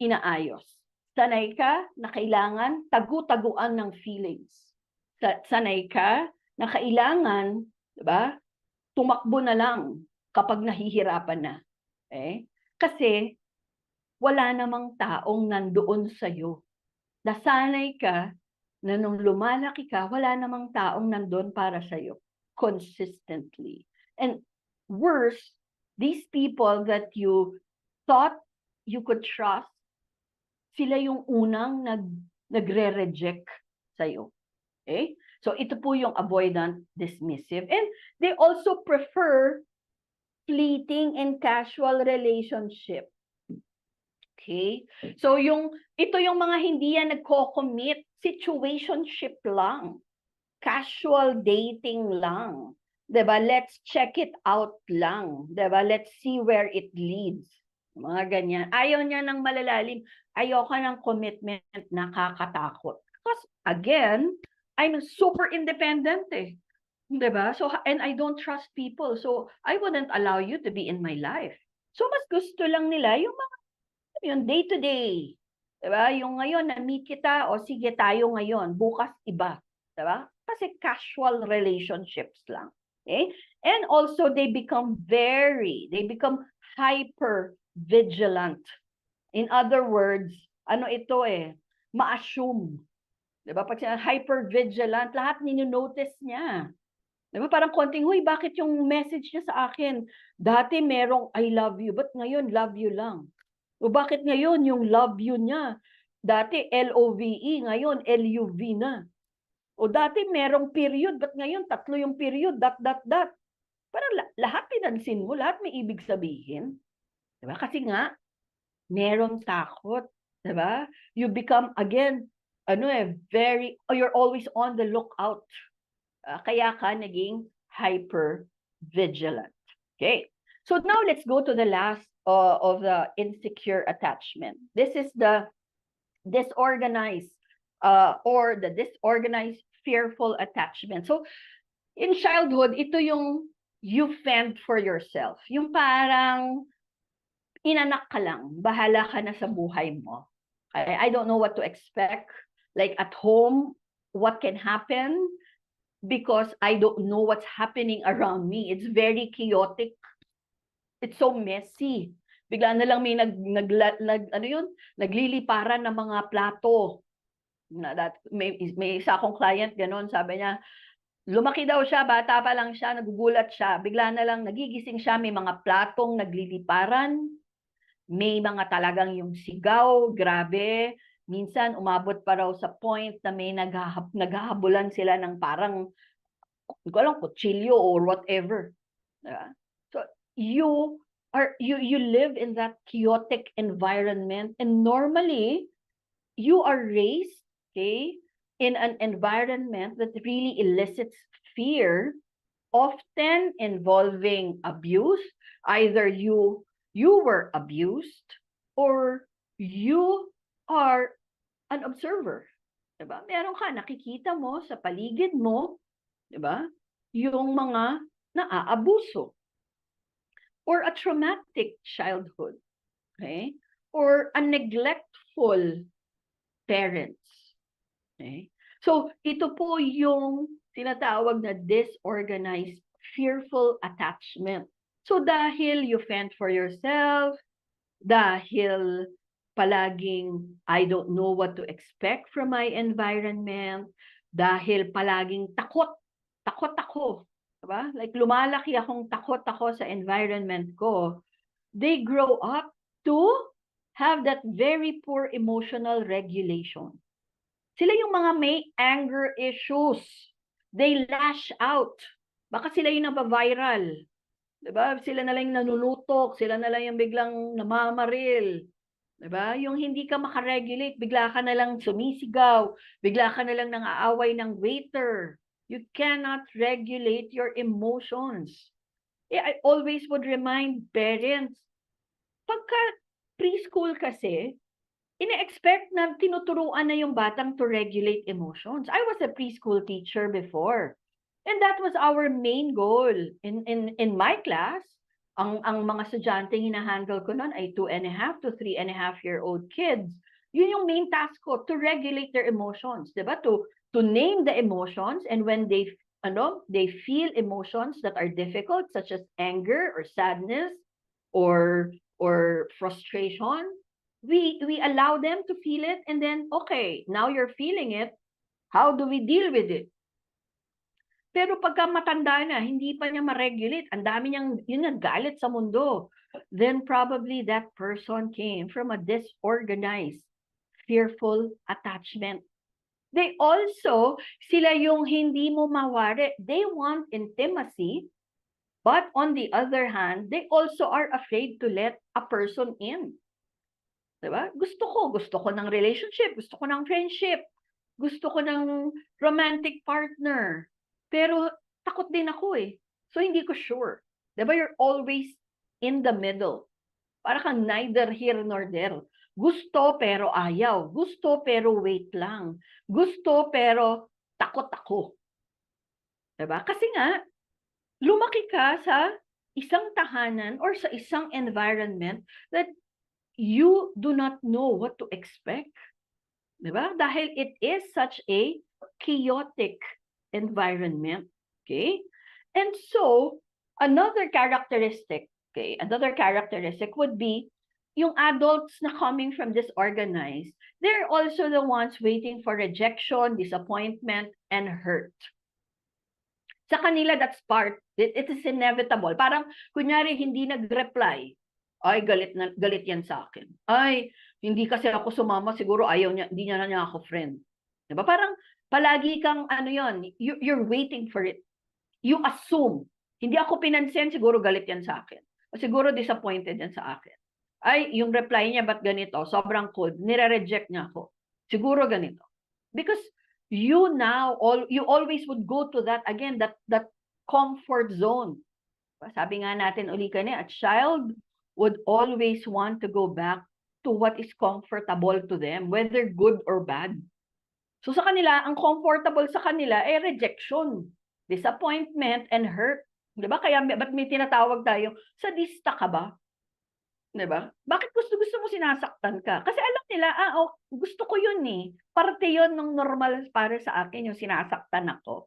inaayos. Sanay ka na kailangan tagu-taguan ng feelings. Sanay ka na kailangan, diba, tumakbo na lang kapag nahihirapan na. Kasi, wala namang taong nandoon sa'yo. Nasanay ka na nung lumalaki ka, wala namang taong nandoon para sa'yo consistently. And worse, these people that you thought you could trust, sila yung unang nagre-reject sa'yo. Okay? So ito po yung avoidant, dismissive. And they also prefer fleeting and casual relationship. Okay? So ito yung mga hindi yan nagko-commit, situationship lang. Casual dating lang. 'Di ba? Let's check it out lang. 'Di ba? Let's see where it leads. Mga ganyan. Ayaw niya ng malalalim. Ayoko ng commitment, nakakatakot. Because again, I'm super independent eh. 'Di ba? So, and I don't trust people. So, I wouldn't allow you to be in my life. So, mas gusto lang nila yung mga yung day to day. 'Di ba? Yung ngayon na-meet kita o sige tayo ngayon, bukas iba, 'di ba? Kasi casual relationships lang. Okay? And also they become hyper vigilant. In other words, ano ito ma-assume. 'Di ba? Pag hyper vigilant, lahat nino-notice niya. 'Di ba? Parang konting, huy, bakit yung message niya sa akin? Dati merong I love you, but ngayon love you lang. O bakit ngayon yung love you niya? Dati LOVE, ngayon LUV na. O dati merong period, but ngayon 3 yung period, ... Parang lahat pinansin mo, lahat may ibig sabihin. Diba? Kasi nga, merong takot. Diba? You become, again, you're always on the lookout. Kaya ka naging hyper vigilant. Okay. So now let's go to the last of the insecure attachment. This is the disorganized or the disorganized fearful attachment. So in childhood, ito yung you fend for yourself. Yung parang inanak ka lang, bahala ka na sa buhay mo. I don't know what to expect. Like at home, what can happen? Because I don't know what's happening around me. It's very chaotic. It's so messy. Bigla na lang may nagliliparan ng mga plato. May isa akong client, ganon, sabi niya, lumaki daw siya, bata pa lang siya, nagugulat siya. Bigla na lang nagigising siya, may mga platong nagliliparan, may mga talagang yung sigaw, grabe. Minsan umabot pa raw sa point na may naghahabulan sila ng parang, hindi ko alam, kutsilyo or whatever. Diba? So you live in that chaotic environment, and normally you are raised, okay, in an environment that really elicits fear, often involving abuse. Either you were abused or you are an observer. Diba? Meron ka, nakikita mo sa paligid mo, diba? Yung mga naaabuso. Or a traumatic childhood. Okay? Or a neglectful parents. Okay? So, ito po yung tinatawag na disorganized, fearful attachment. So, dahil you fend for yourself, dahil palaging I don't know what to expect from my environment, dahil palaging takot ako. Diba? Like lumalaki akong takot ako sa environment ko, they grow up to have that very poor emotional regulation. Sila yung mga may anger issues. They lash out. Baka sila yung nabaviral. Diba? Sila na lang yung nanunutok, sila na lang yung biglang namamaril. Diba? Yung hindi ka makaregulate, bigla ka na lang sumisigaw, bigla ka na lang nang-aaway ng waiter. You cannot regulate your emotions. I always would remind parents, pagka preschool kasi, ina-expect na tinuturuan na yung batang to regulate emotions. I was a preschool teacher before. And that was our main goal. In my class, ang mga estudyante hinahandle ko noon ay 2.5 to 3.5-year-old kids. Yun yung main task ko, to regulate their emotions, diba? To name the emotions, and when they feel emotions that are difficult, such as anger or sadness or frustration, we allow them to feel it, and then, okay, now you're feeling it, how do we deal with it? Pero pagka matanda na, hindi pa niya ma-regulate, ang dami niyang galit sa mundo, then probably that person came from a disorganized, fearful attachment. They also, sila yung hindi mo mawari. They want intimacy, but on the other hand, they also are afraid to let a person in. Diba? Gusto ko ng relationship, gusto ko ng friendship, gusto ko ng romantic partner. Pero takot din ako eh. So hindi ko sure. Diba? You're always in the middle. Para kang neither here nor there. Gusto pero ayaw. Gusto pero wait lang. Gusto pero takot ako. Diba? Kasi nga, lumaki ka sa isang tahanan or sa isang environment that you do not know what to expect. Diba? Dahil it is such a chaotic environment. Okay? And so, another characteristic would be yung adults na coming from disorganized, they're also the ones waiting for rejection, disappointment, and hurt. Sa kanila, that's part. It is inevitable. Parang, kunyari, hindi nag-reply. Ay, galit yan sa akin. Ay, hindi kasi ako sumama, siguro ayaw niya, hindi niya ako friend. Diba? Parang, palagi kang, you're waiting for it. You assume. Hindi ako pinansin, siguro galit yan sa akin. O siguro disappointed yan sa akin. Ay, yung reply niya, ba't ganito? Sobrang cold. Nire-reject niya ako. Siguro ganito. Because you always would go to that, again, that comfort zone. Sabi nga natin uli kanina, a child would always want to go back to what is comfortable to them, whether good or bad. So sa kanila, ang comfortable sa kanila ay rejection, disappointment, and hurt. Diba? Kaya ba't may tinatawag tayo, sadista ka ba? Diba? Bakit gusto mo sinasaktan ka? Kasi alam nila, gusto ko yun eh. Parte yun ng normal para sa akin, yung sinasaktan ako.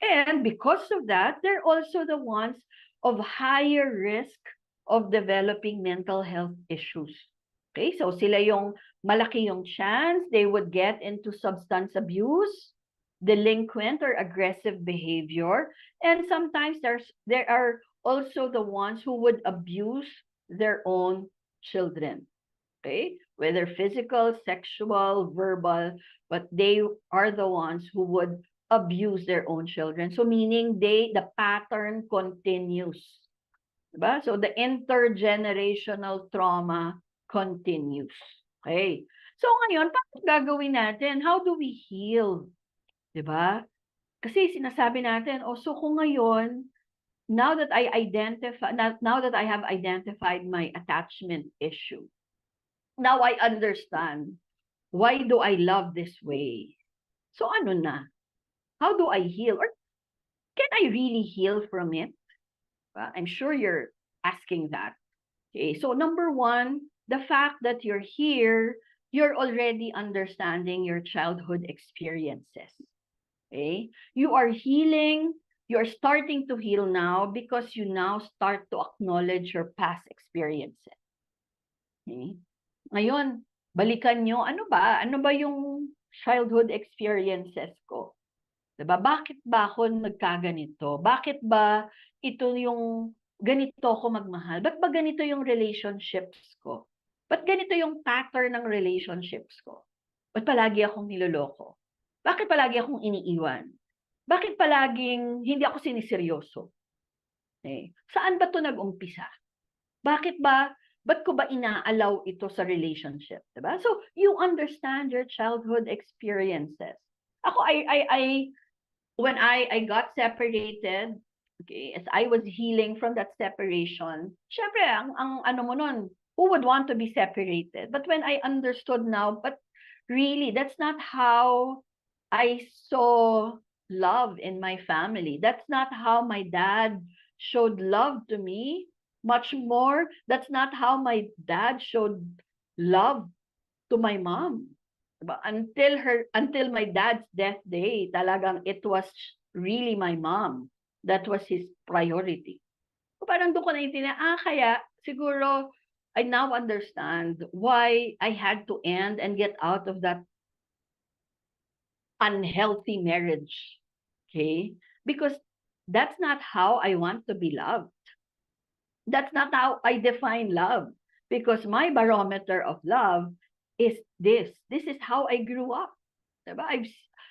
And because of that, they're also the ones of higher risk of developing mental health issues. Okay, so sila yung malaki yung chance they would get into substance abuse, delinquent or aggressive behavior, and sometimes there are also the ones who would abuse their own children. Okay, whether physical, sexual, verbal, but they are the ones who would abuse their own children. So meaning the pattern continues. Diba? So the intergenerational trauma continues. Okay. So ngayon, paano gagawin natin? How do we heal? Diba? Kasi sinasabi natin, so kung ngayon, now that I have identified my attachment issue, now I understand, why do I love this way? So ano na? How do I heal? Or can I really heal from it? I'm sure you're asking that. Okay, so number one, the fact that you're here, you're already understanding your childhood experiences. Okay, you are healing, you're starting to heal now because you now start to acknowledge your past experiences. Okay, ngayon, balikan nyo, ano ba yung childhood experiences ko? Diba? Bakit ba ako nagkaganito? Bakit ba ito yung ganito ako magmahal? Ba't ba ganito yung relationships ko? Ba't ganito yung pattern ng relationships ko? Ba't palagi akong niloloko? Bakit palagi akong iniiwan? Bakit palaging hindi ako siniseryoso? Saan ba 'to nag-umpisa? Bakit ba ba't ko ba inaalaw ito sa relationship, 'di ba? So, you understand your childhood experiences. Ako, when I got separated, okay, as I was healing from that separation, syempre, ang ano mo nun, who would want to be separated? But when I understood now, but really, that's not how I saw love in my family. That's not how my dad showed love to me. Much more, that's not how my dad showed love to my mom. Diba? Until my dad's death day, talagang it was really my mom. That was his priority. So parang doon ko naintindihan, kaya siguro I now understand why I had to end and get out of that unhealthy marriage. Okay? Because that's not how I want to be loved. That's not how I define love. Because my barometer of love is this. This is how I grew up. Diba?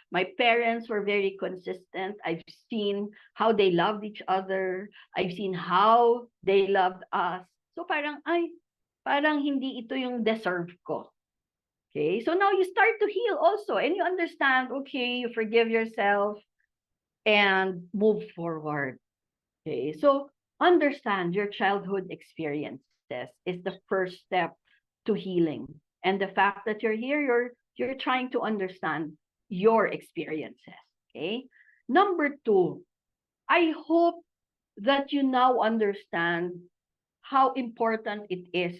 My parents were very consistent. I've seen how they loved each other. I've seen how they loved us. So parang hindi ito yung deserve ko. Okay? So now you start to heal also and you understand, okay, you forgive yourself and move forward. Okay? So understand your childhood experiences is the first step to healing. And the fact that you're here, you're trying to understand your experiences. Okay. Number 2, I hope that you now understand how important it is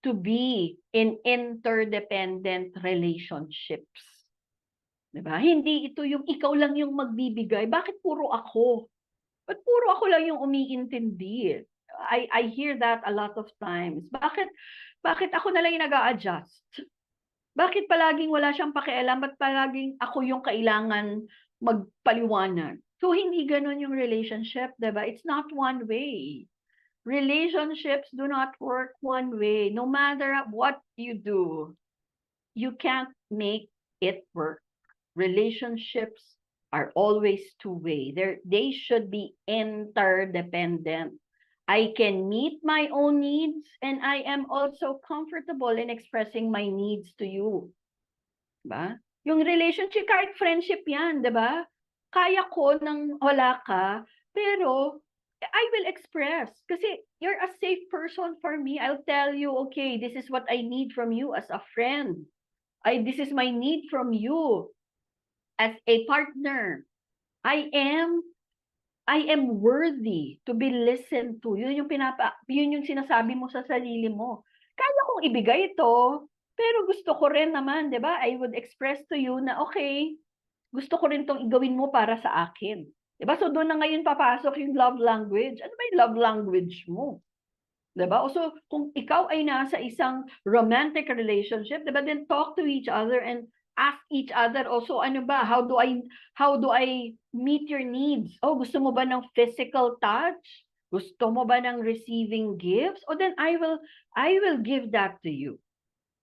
to be in interdependent relationships. Diba? Hindi ito yung ikaw lang yung magbibigay. Bakit puro ako? Ba't puro ako lang yung umiintindi? I hear that a lot of times. Bakit ako na lang yung nag-a-adjust? Bakit palaging wala siyang pakialam? Ba't palaging ako yung kailangan magpaliwanag? So, hindi ganun yung relationship, diba? It's not one way. Relationships do not work one way. No matter what you do, you can't make it work. Relationships are always two-way. They should be interdependent. I can meet my own needs and I am also comfortable in expressing my needs to you. Diba? Yung relationship, kahit friendship yan, diba? Kaya ko nang wala ka, pero I will express. Kasi you're a safe person for me. I'll tell you, okay, this is what I need from you as a friend. This is my need from you as a partner. I am worthy to be listened to. Yun yung sinasabi mo sa sarili mo. Kaya kong ibigay ito, pero gusto ko rin naman, 'di ba? I would express to you na okay, gusto ko rin tong igawin mo para sa akin. 'Di ba? So doon na ngayon papasok yung love language. Ano ba yung love language mo? 'Di ba? So kung ikaw ay nasa isang romantic relationship, 'di ba? Then talk to each other and ask each other also, ano ba, how do I meet your needs? Oh, gusto mo ba ng physical touch? Gusto mo ba ng receiving gifts? O then I will give that to you.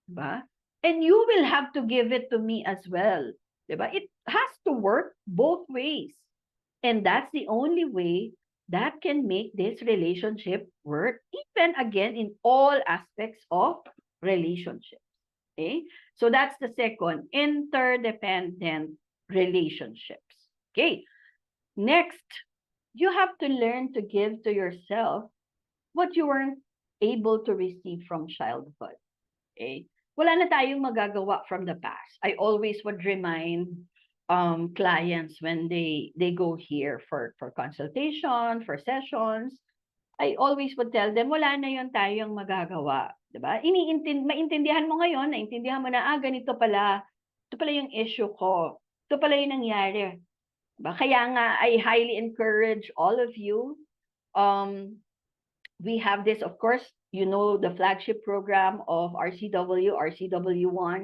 Diba? And you will have to give it to me as well. Diba? It has to work both ways. And that's the only way that can make this relationship work, even again in all aspects of relationships. Okay? So that's the second, interdependent relationships. Okay. Next, you have to learn to give to yourself what you weren't able to receive from childhood. Okay? Wala na tayong magagawa from the past. I always would remind clients when they go here for consultation, for sessions, I always would tell them, wala na yon tayong magagawa. Diba? Maintindihan mo ngayon, naintindihan mo na, ganito pala, ito pala yung issue ko. Ito pala yung nangyari. Diba? Kaya nga, I highly encourage all of you. We have this, of course, you know, the flagship program of RCW, RCW1.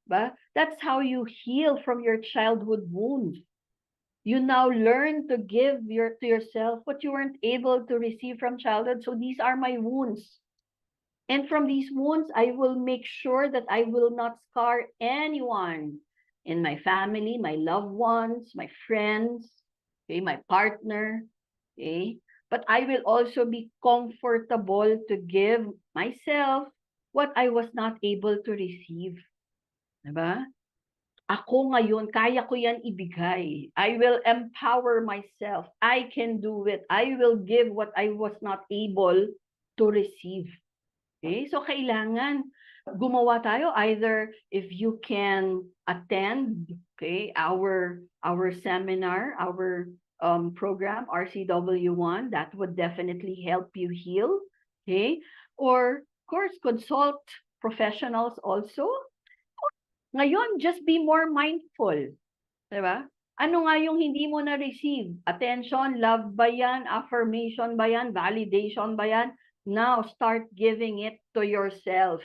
Diba? That's how you heal from your childhood wounds. You now learn to give to yourself what you weren't able to receive from childhood. So these are my wounds. And from these wounds, I will make sure that I will not scar anyone in my family, my loved ones, my friends, okay, my partner, okay? But I will also be comfortable to give myself what I was not able to receive. Diba? Ako ngayon, kaya ko yan ibigay. I will empower myself. I can do it. I will give what I was not able to receive. Okay? So kailangan gumawa tayo either if you can attend, okay, our seminar, our program RCW1, that would definitely help you heal, okay? Or of course consult professionals also. Ngayon, just be more mindful, 'di ba? Ano nga yung hindi mo na-receive? Attention, love ba yan? Affirmation ba yan? Validation ba yan? Now, start giving it to yourself.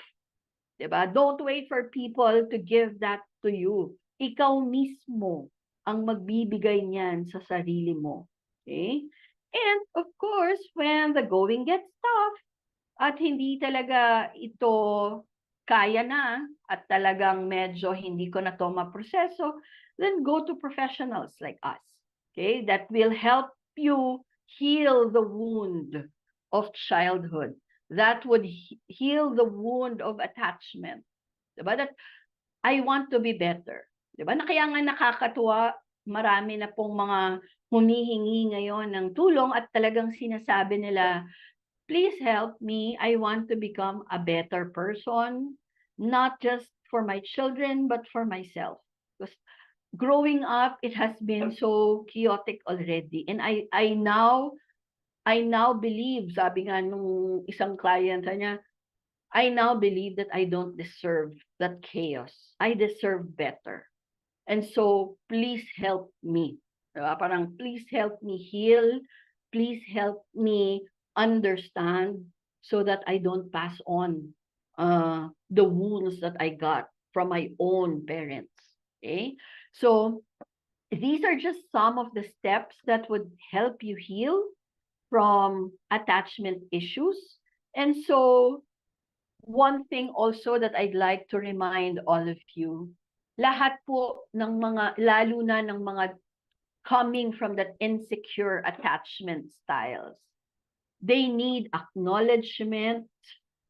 Diba? Don't wait for people to give that to you. Ikaw mismo ang magbibigay niyan sa sarili mo. Okay? And of course, when the going gets tough, at hindi talaga ito kaya na, at talagang medyo hindi ko na to maproseso, then go to professionals like us. Okay? That will help you heal the wound of childhood. That would heal the wound of attachment. Diba? That I want to be better. Diba? Na kaya nga nakakatuwa, marami na pong mga humihingi ngayon ng tulong at talagang sinasabi nila, please help me. I want to become a better person, not just for my children, but for myself. Because growing up, it has been so chaotic already. And I now believe, sabi nga nung isang client niya, I now believe that I don't deserve that chaos. I deserve better. And so, please help me. Diba? Parang, please help me heal. Please help me understand so that I don't pass on the wounds that I got from my own parents. Okay? So, these are just some of the steps that would help you heal from attachment issues. And so, one thing also that I'd like to remind all of you, lahat po ng mga, lalo na ng mga coming from that insecure attachment styles, they need acknowledgement,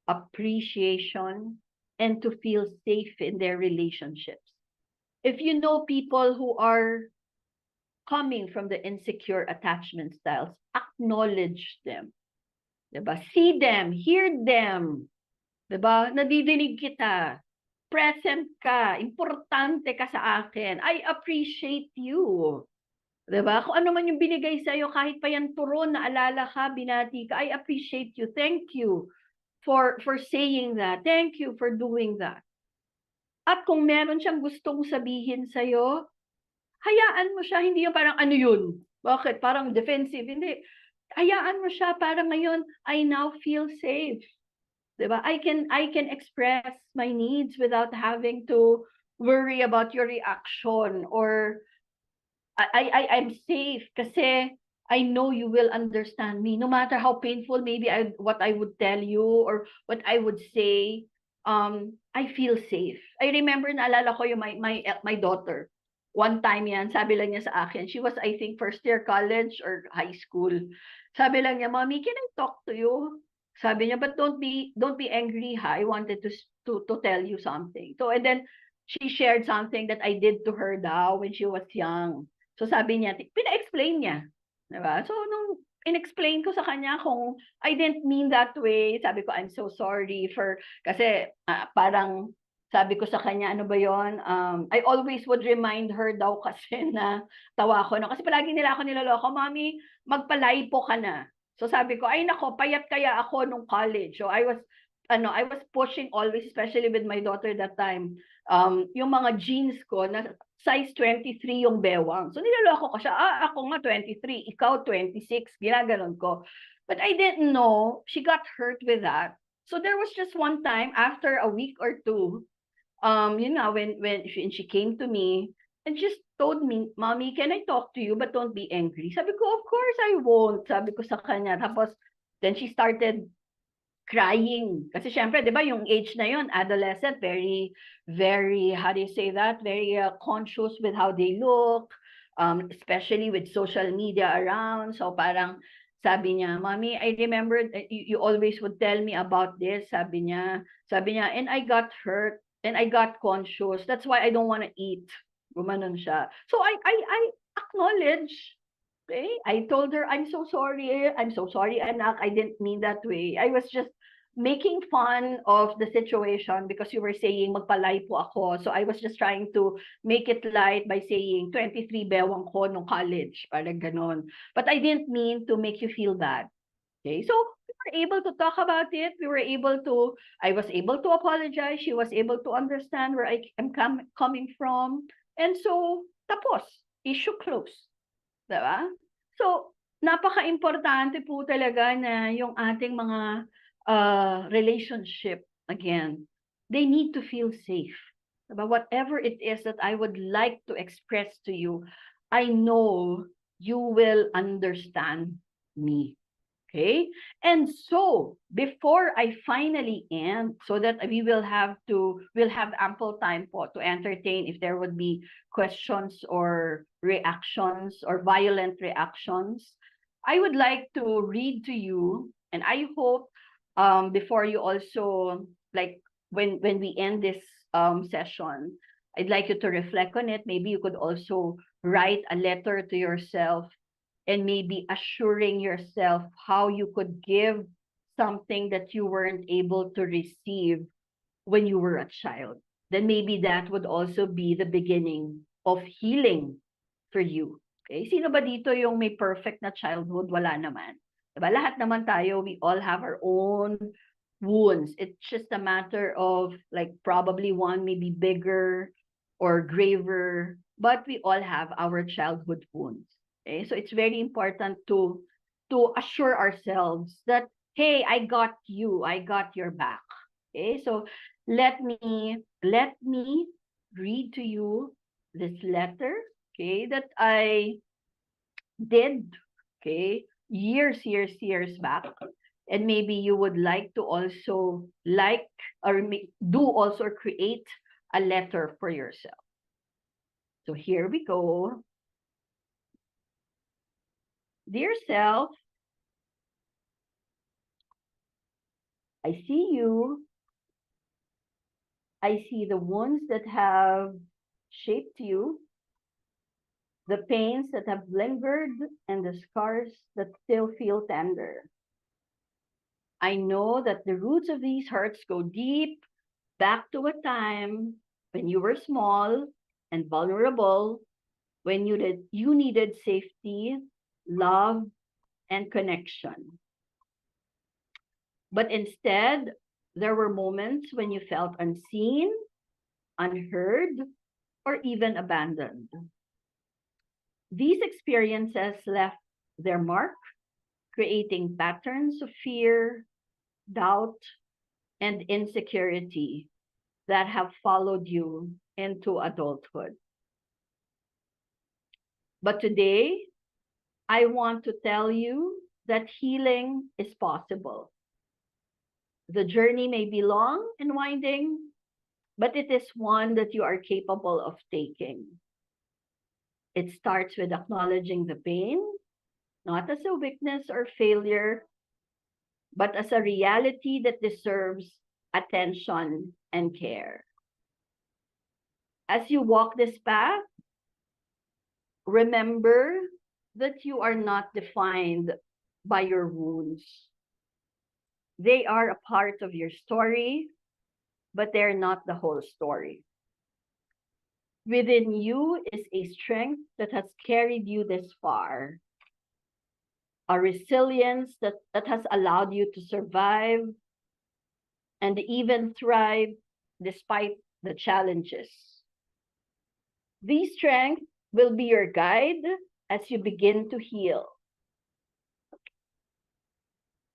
appreciation, and to feel safe in their relationships. If you know people who are coming from the insecure attachment styles, acknowledge them. Diba? See them, hear them. Diba? Nadidinig kita. Present ka. Importante ka sa akin. I appreciate you. Diba? Kung ano man yung binigay sa'yo, kahit pa yan turon, naalala ka, binati ka, I appreciate you. Thank you for saying that. Thank you for doing that. At kung meron siyang gustong sabihin sa'yo, hayaan mo siya. Hindi yung parang ano yun? Bakit? Parang defensive. Hindi. Hayaan mo siya. Parang ngayon, I now feel safe. Diba? I can express my needs without having to worry about your reaction, or I'm safe kasi I know you will understand me no matter how painful maybe what I would tell you or what I would say. I feel safe. I remember, naalala ko yung my daughter. One time yan, sabi lang niya sa akin, she was I think first year college or high school. Sabi lang niya, "Mommy, can I talk to you?" Sabi niya, "But don't be angry, ha? I wanted to tell you something." So and then she shared something that I did to her daw when she was young. So sabi niya, pina-explain niya. Diba? So nung in-explain ko sa kanya kung I didn't mean that way, sabi ko, I'm so sorry for, kasi parang sabi ko sa kanya, ano ba yon? I always would remind her daw kasi na tawa ko. No? Kasi palagi nila ako niloloko, "Mommy, magpalaipo ka na." So sabi ko, ay nako, payat kaya ako nung college. So I was pushing always, especially with my daughter that time, yung mga jeans ko na size 23 yung bewang. So niloloko ko siya, ako nga 23, ikaw 26, ginaganon ko. But I didn't know she got hurt with that. So there was just one time after a week or two, when she came to me and just told me, "Mommy, can I talk to you? But don't be angry." Sabi ko, "Of course I won't." Sabi ko sa kanya. Tapos, then she started crying. Kasi syempre, di ba, yung age na yun, adolescent, very, very, how do you say that? Very conscious with how they look, especially with social media around. So parang sabi niya, Mommy, I remember you always would tell me about this. Sabi niya, and I got hurt and I got conscious. That's why I don't want to eat. Gumanon siya. So I acknowledge. Okay, I told her, I'm so sorry. I'm so sorry, anak. I didn't mean that way. I was just making fun of the situation because you were saying magpalay po ako. So I was just trying to make it light by saying 23 bewang ko nung college. Parang ganon. But I didn't mean to make you feel bad. Okay, so we were able to talk about it. I was able to apologize. She was able to understand where I am coming from. And so, tapos, issue closed. Diba? So, napaka-importante po talaga na yung ating mga relationship, again, they need to feel safe. Diba? Whatever it is that I would like to express to you, I know you will understand me. Okay? And so, before I finally end, so that we'll have ample time po to entertain if there would be questions or reactions or violent reactions, I would like to read to you, and I hope before you also, like when we end this session, I'd like you to reflect on it. Maybe you could also write a letter to yourself and maybe assuring yourself how you could give something that you weren't able to receive when you were a child. Then maybe that would also be the beginning of healing for you. Okay? Sino ba dito yung may perfect na childhood? Wala naman. Diba? Lahat naman tayo, we all have our own wounds. It's just a matter of like probably one maybe bigger or graver, but we all have our childhood wounds. Okay, so it's very important to assure ourselves that hey, I got you, I got your back. Okay, so let me read to you this letter, okay, that I did, okay, years back, and maybe you would like to also do also create a letter for yourself. So here we go. Dear self, I see you. I see the wounds that have shaped you, the pains that have lingered, and the scars that still feel tender. I know that the roots of these hurts go deep back to a time when you were small and vulnerable, when you needed safety, love, and connection. But instead, there were moments when you felt unseen, unheard, or even abandoned. These experiences left their mark, creating patterns of fear, doubt, and insecurity that have followed you into adulthood. But today, I want to tell you that healing is possible. The journey may be long and winding, but it is one that you are capable of taking. It starts with acknowledging the pain, not as a weakness or failure, but as a reality that deserves attention and care. As you walk this path, remember that you are not defined by your wounds. They are a part of your story, but they're not the whole story. Within you is a strength that has carried you this far, a resilience that has allowed you to survive and even thrive despite the challenges. These strengths will be your guide as you begin to heal.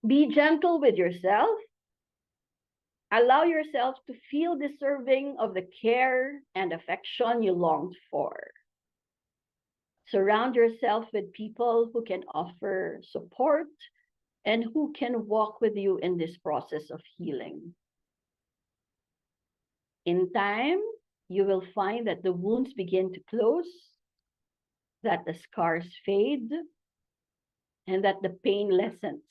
Be gentle with yourself. Allow yourself to feel deserving of the care and affection you longed for. Surround yourself with people who can offer support and who can walk with you in this process of healing. In time, you will find that the wounds begin to close, that the scars fade, and that the pain lessens.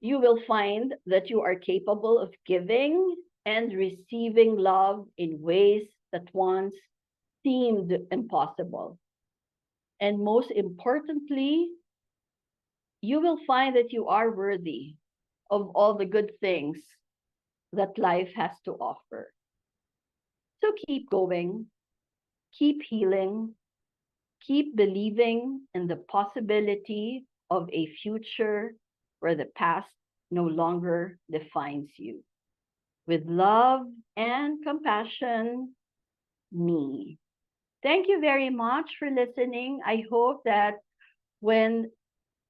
You will find that you are capable of giving and receiving love in ways that once seemed impossible. And most importantly, you will find that you are worthy of all the good things that life has to offer. So keep going, keep healing, keep believing in the possibility of a future where the past no longer defines you. With love and compassion, me. Thank you very much for listening. I hope that when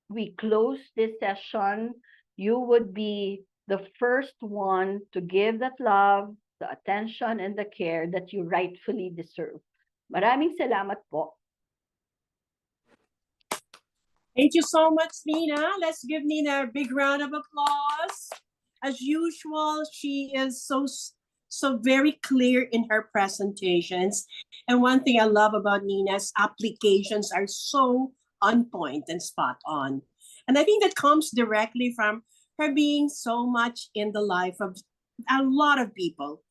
we close this session, you would be the first one to give that love, the attention, and the care that you rightfully deserve. Maraming salamat po. Thank you so much, Nina. Let's give Nina a big round of applause. As usual, she is so very clear in her presentations. And one thing I love about Nina's applications are so on point and spot on. And I think that comes directly from her being so much in the life of a lot of people,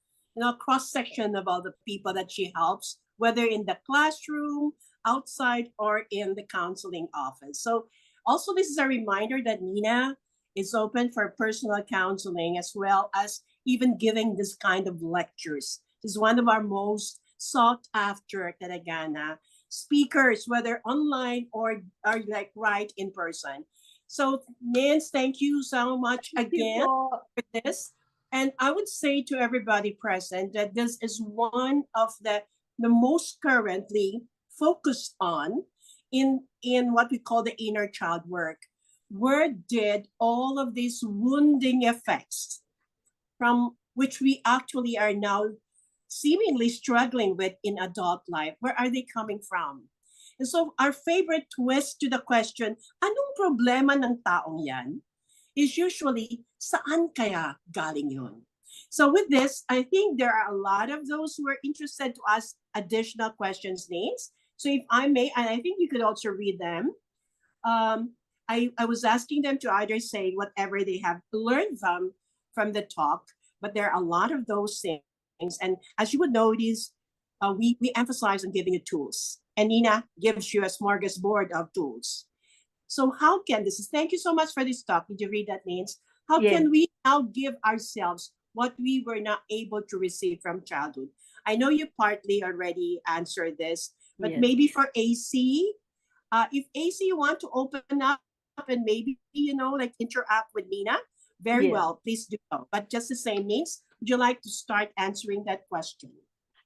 cross-section of all the people that she helps, whether in the classroom, outside, or in the counseling office. So also this is a reminder that Nina is open for personal counseling as well as even giving this kind of lectures. This is one of our most sought after Taragana speakers, whether online or like right in person. So Nance, thank you so much again for this. And I would say to everybody present that this is one of the most currently focused on in what we call the inner child work. Where did all of these wounding effects from which we actually are now seemingly struggling with in adult life, where are they coming from? And so our favorite twist to the question, anong problema ng taong yan? Is usually, saan kaya galing yun? So with this, I think there are a lot of those who are interested to ask additional questions, Names. So if I may, and I think you could also read them. I was asking them to either say whatever they have learned from the talk, but there are a lot of those things. And as you would notice, we emphasize on giving you tools. And Nina gives you a smorgasbord of tools. So how can this, thank you so much for this talk. Did you read that, Names? How can we now give ourselves what we were not able to receive from childhood? I know you partly already answered this, but maybe for AC, if AC you want to open up and maybe, like interact with Nina, very well, please do so. But just the same, Names, would you like to start answering that question?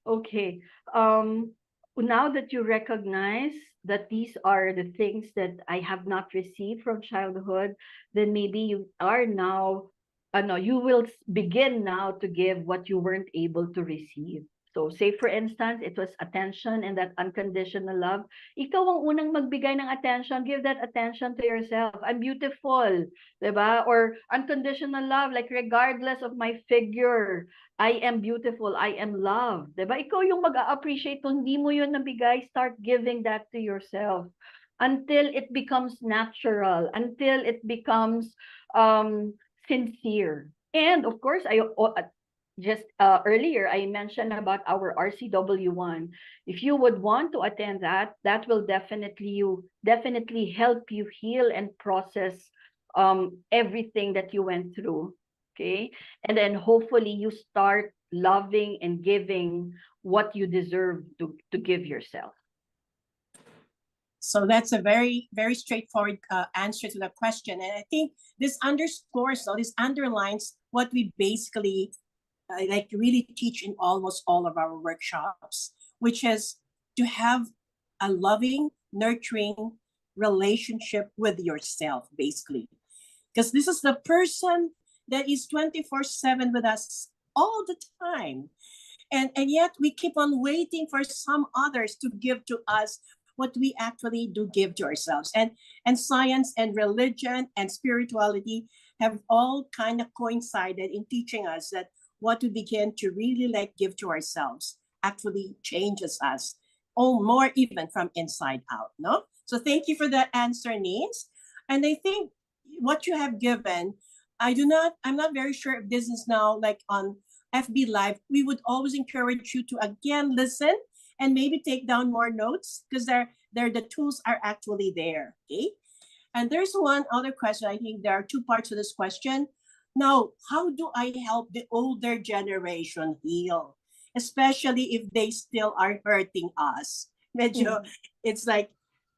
Okay. Now that you recognize that these are the things that I have not received from childhood, then maybe you are now, you will begin now to give what you weren't able to receive. So say for instance, it was attention and that unconditional love. Ikaw ang unang magbigay ng attention. Give that attention to yourself. I'm beautiful, diba? Or unconditional love, like regardless of my figure, I am beautiful, I am loved. Diba? Ikaw yung mag-a-appreciate kung hindi mo yun nabigay, start giving that to yourself until it becomes natural, until it becomes sincere. And of course, just earlier, I mentioned about our RCW1. If you would want to attend that, that will definitely help you heal and process everything that you went through. Okay, and then hopefully you start loving and giving what you deserve to give yourself. So that's a very, very straightforward answer to the question. And I think this underscores, or this underlines what we basically like really teach in almost all of our workshops, which is to have a loving, nurturing relationship with yourself, basically. Because this is the person that is 24/7 with us all the time. And yet we keep on waiting for some others to give to us what we actually do give to ourselves. And science and religion and spirituality have all kind of coincided in teaching us that what we begin to really like give to ourselves actually changes us, or more even from inside out, no? So thank you for that answer, Nins. And I think what you have given, I'm not very sure if this is now like on FB Live. We would always encourage you to again listen and maybe take down more notes, because the tools are actually there. Okay. And there's one other question. I think there are two parts of this question. Now, how do I help the older generation heal? Especially if they still are hurting us. Medyo, it's like,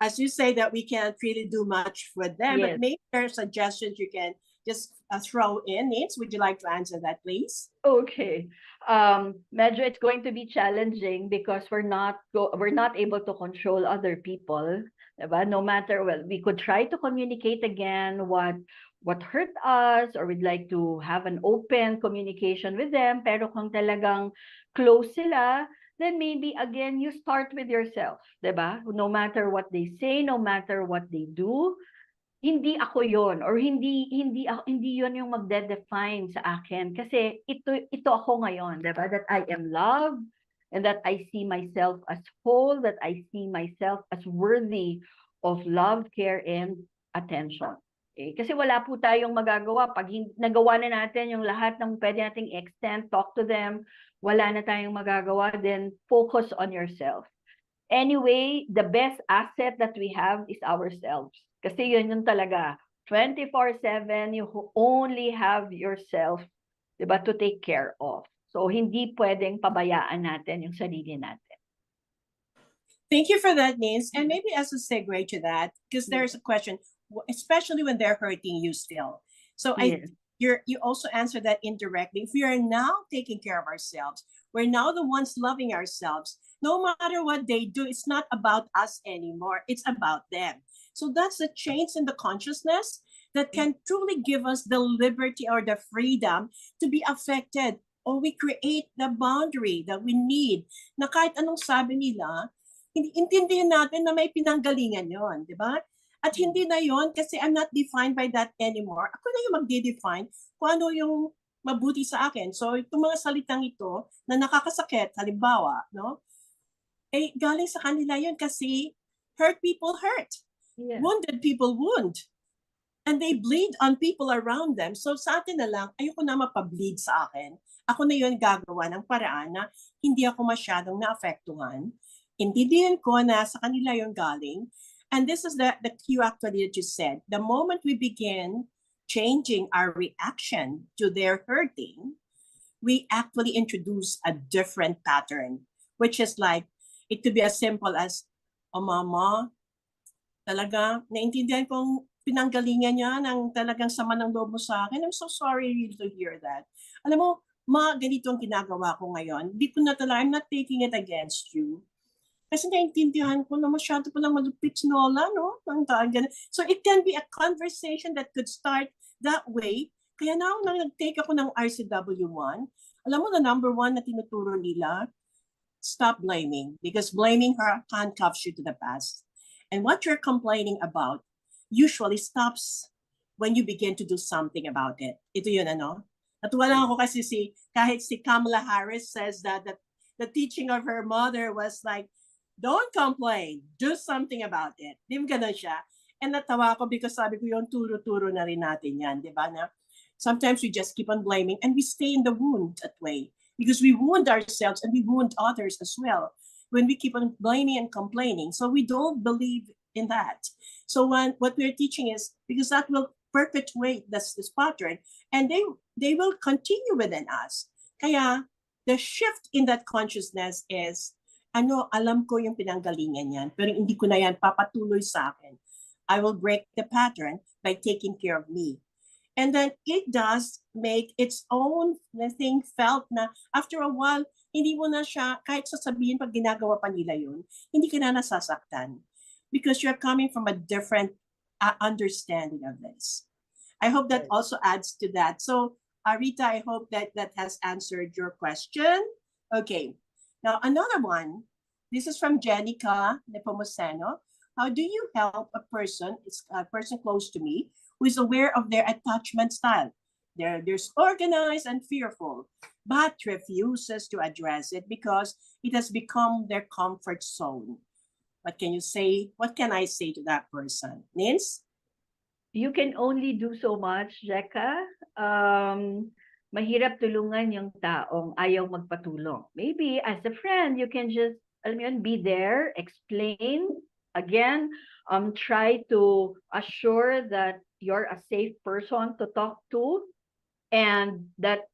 as you say, that we can't really do much for them, Yes. but maybe there are suggestions you can just throw in. Nate, would you like to answer that, please? Okay. Medyo it's going to be challenging because we're not able to control other people, diba? No matter, well, we could try to communicate again what hurt us, or we'd like to have an open communication with them, pero kung talagang close sila, then maybe again you start with yourself, diba? No matter what they say, no matter what they do, hindi ako yon, or hindi yon yung magde-define sa akin, kasi ito ako ngayon, 'di ba? That I am loved, and that I see myself as whole, that I see myself as worthy of love, care, and attention. Okay? Kasi wala po tayong magagawa pag nagawa na natin yung lahat ng pwede nating extend, talk to them, wala na tayong magagawa, then focus on yourself. Anyway, the best asset that we have is ourselves. Kasi yun yung talaga. 24/7, you only have yourself, diba, to take care of. So, hindi pwedeng pabayaan natin yung sarili natin. Thank you for that, Nins. And maybe as a segue to that, because there's a question, especially when they're hurting you still. So Yes. you also answered that indirectly. If we are now taking care of ourselves, we're now the ones loving ourselves. No matter what they do, it's not about us anymore. It's about them. So that's the change in the consciousness that can truly give us the liberty or the freedom to be affected, or we create the boundary that we need, na kahit anong sabi nila, intindihin natin na may pinanggalingan yon, di ba? At hindi na yon kasi I'm not defined by that anymore. Ako na yung magde-define kung ano yung mabuti sa akin. So itong mga salitang ito na nakakasakit, halimbawa, no? Eh, galing sa kanila yun kasi hurt people hurt. Yeah. Wounded people wound. And they bleed on people around them. So sa atin na lang, ayoko na mapableed sa akin. Ako na yun gagawa ng paraan na hindi ako masyadong naapektuhan. Intindihin ko na sa kanila yung galing. And this is the cue actually that you said. The moment we begin changing our reaction to their hurting, we actually introduce a different pattern, which is like, it could be as simple as, oh mama, talaga, naintindihan kong pinanggalingan niya ng talagang sama ng loob mo sa akin. I'm so sorry to hear that. Alam mo, ma, ganito ang ginagawa ko ngayon. Di ko na talaga, I'm not taking it against you. Kasi naintindihan ko na masyado palang malupit si Nola, no? So it can be a conversation that could start that way. Kaya now, nang nag-take ako ng RCW1, alam mo, the number one na tinuturo nila, stop blaming. Because blaming her handcuffs you to the past. And what you're complaining about usually stops when you begin to do something about it. Ito yun, ano? Natuwa lang ako kasi kahit si Kamala Harris says that the teaching of her mother was like, don't complain, do something about it. Di ba ganun siya? And natawa ako because sabi ko yung turo-turo na rin natin yan, di ba na? Sometimes we just keep on blaming and we stay in the wound that way because we wound ourselves and we wound others as well when we keep on blaming and complaining. So we don't believe in that. So what we're teaching is, because that will perpetuate this pattern and they will continue within us. Kaya the shift in that consciousness is, alam ko yung pinanggalingan yan, pero hindi ko na yan papatuloy sa akin. I will break the pattern by taking care of me. And then it does make its own thing felt na after a while, hindi mo na siya, kahit sasabihin pag ginagawa pa nila yun, hindi ka na nasasaktan. Because you're coming from a different understanding of this. I hope that also adds to that. So, Rita, I hope that has answered your question. Okay. Now, another one, This is from Jenica Nepomuceno. How do you help a person, it's a person close to me, who is aware of their attachment style? They're disorganized and fearful, but refuses to address it because it has become their comfort zone. What can you say? What can I say to that person? Nins? You can only do so much, Jeka. Mahirap tulungan yung taong ayaw magpatulong. Maybe as a friend, you can just, alam mo yun, be there, explain. Again, try to assure that you're a safe person to talk to and that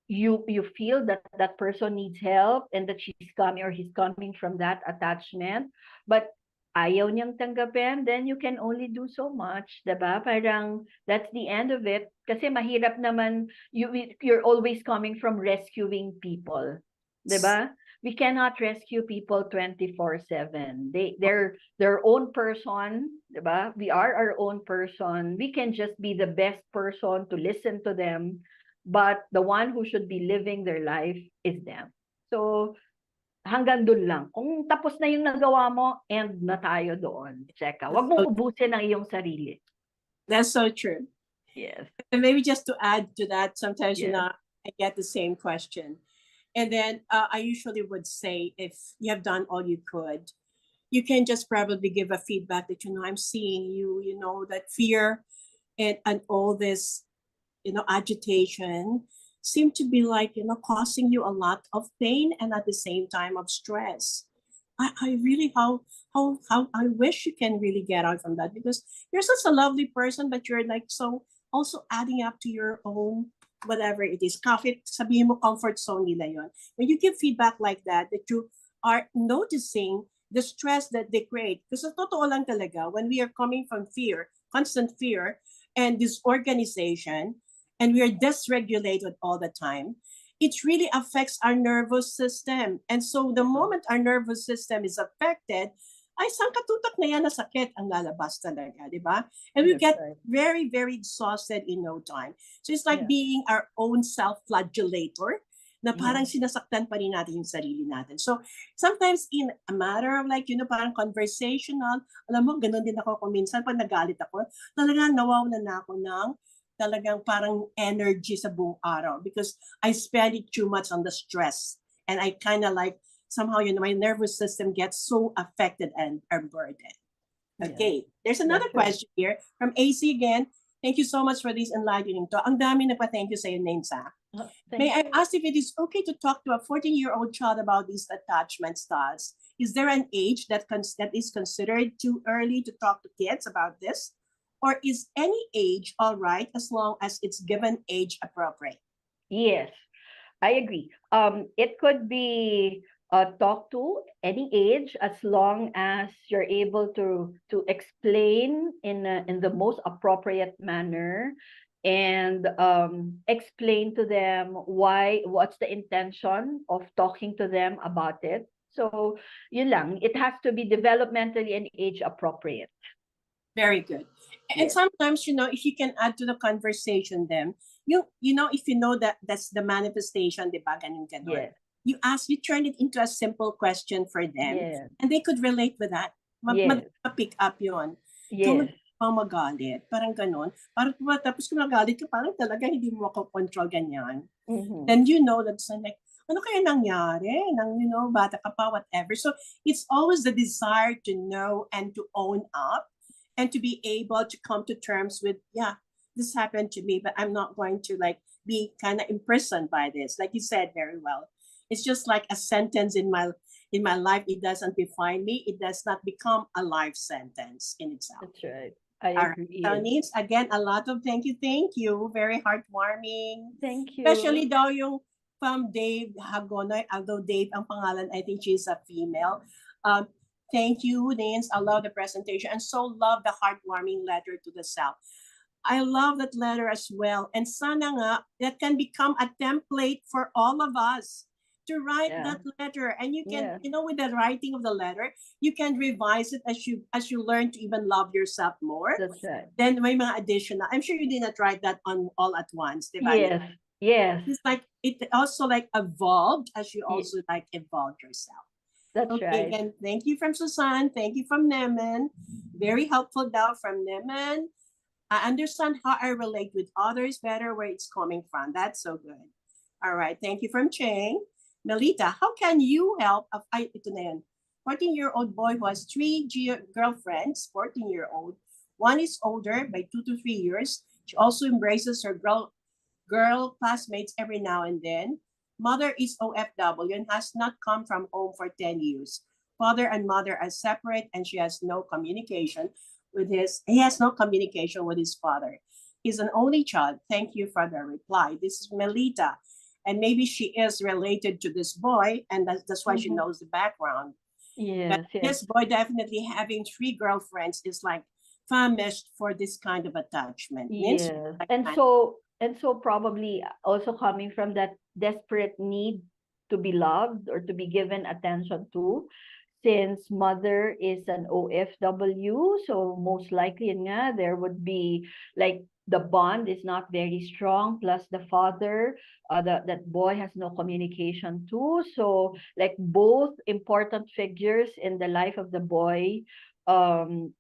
you feel that that person needs help and that she's coming or he's coming from that attachment, but ayaw niyang tanggapin, then you can only do so much, diba? Parang that's the end of it. Kasi mahirap naman, you're always coming from rescuing people, diba? We cannot rescue people 24/7. They're their own person, diba? We are our own person. We can just be the best person to listen to them, but the one who should be living their life is them. So, hanggang dun lang. Kung tapos na yung nagawa mo, end na tayo doon. Cheka. Huwag mong ubusin ang iyong sarili. That's so true. Yes. And maybe just to add to that, sometimes, Yes. I get the same question. And then I usually would say, if you have done all you could, you can just probably give a feedback that, I'm seeing you, that fear and all this, agitation seem to be like, causing you a lot of pain and at the same time of stress. I really, how I wish you can really get out from that, because you're such a lovely person, but you're like, so also adding up to your own, whatever it is, kahit sabihin mo comfort zone nila yon. When you give feedback like that you are noticing the stress that they create. Because sa totoo lang talaga, when we are coming from fear, constant fear, and disorganization, and we are dysregulated all the time, it really affects our nervous system. And so the moment our nervous system is affected, ay sangkatutak na yan na sakit ang lalabas talaga, di ba? And we get very, very exhausted in no time. So it's like being our own self-flagellator, na parang sinasaktan pa rin natin yung sarili natin. So sometimes in a matter of like, parang conversational, alam mo, ganun din ako kung minsan pag nagalit ako, talagang nawawalan na ako ng talagang parang energy sa buong araw because I spend it too much on the stress. And I kind of like, somehow, my nervous system gets so affected and burdened. Okay, there's another question here from AC again. Thank you so much for this enlightening talk. Ang dami nagpa-thank you sa iyo, names, ha? May I ask if it is okay to talk to a 14-year-old child about these attachment styles? Is there an age that is considered too early to talk to kids about this? Or is any age all right as long as it's given age appropriate? Yes, I agree. It could be talked to any age as long as you're able to explain in the most appropriate manner and explain to them what's the intention of talking to them about it. So, yun lang, it has to be developmentally and age appropriate. Very good. And sometimes, if you can add to the conversation them, if you know that that's the manifestation, di ba, ganun. You turn it into a simple question for them, and they could relate with that. Pick up yun. Yes. Magalit, parang ganun. Parang tapos kung nagalit ka, parang talaga hindi mo control ganyan. Then that's like, ano kaya nangyari? Bata ka pa, whatever. So it's always the desire to know and to own up and to be able to come to terms with, this happened to me, but I'm not going to like be kind of imprisoned by this. Like you said very well. It's just like a sentence in my life. It doesn't define me. It does not become a life sentence in itself. That's right. I agree. So Nins, again, a lot of thank you. Very heartwarming. Thank you. Especially daw yung from Dave Hagonoy, although Dave ang pangalan, I think she's a female. Thank you, Nins. I love the presentation and so love the heartwarming letter to the self. I love that letter as well. And sana nga, that can become a template for all of us to write that letter. And you can, with the writing of the letter, you can revise it as you learn to even love yourself more. That's right. Then may mga additional. I'm sure you did not write that on all at once. Diba? Yes. It's like, it also like evolved as you also like evolved yourself. That's Okay, right. again, thank you from Susan. Thank you from Neman. Very helpful daw from Neman. I understand how I relate with others better where it's coming from. That's so good. All right. Thank you from Cheng. Melita, how can you help? Ito na yan. 14-year-old boy who has three girlfriends, 14-year-old. One is older by 2 to 3 years. She also embraces her girl classmates every now and then. Mother is OFW and has not come from home for 10 years. Father and mother are separate and he has no communication with his father. He's an only child. Thank you for the reply. This is Melita. And maybe she is related to this boy, and that's why she Mhm. knows the background. Yes, yes. This boy definitely having three girlfriends is like famished for this kind of attachment. Means Yes. like And so probably also coming from that desperate need to be loved or to be given attention to, since mother is an OFW, so most likely yun nga, there would be like the bond is not very strong, plus the father, that boy has no communication too. So like both important figures in the life of the boy,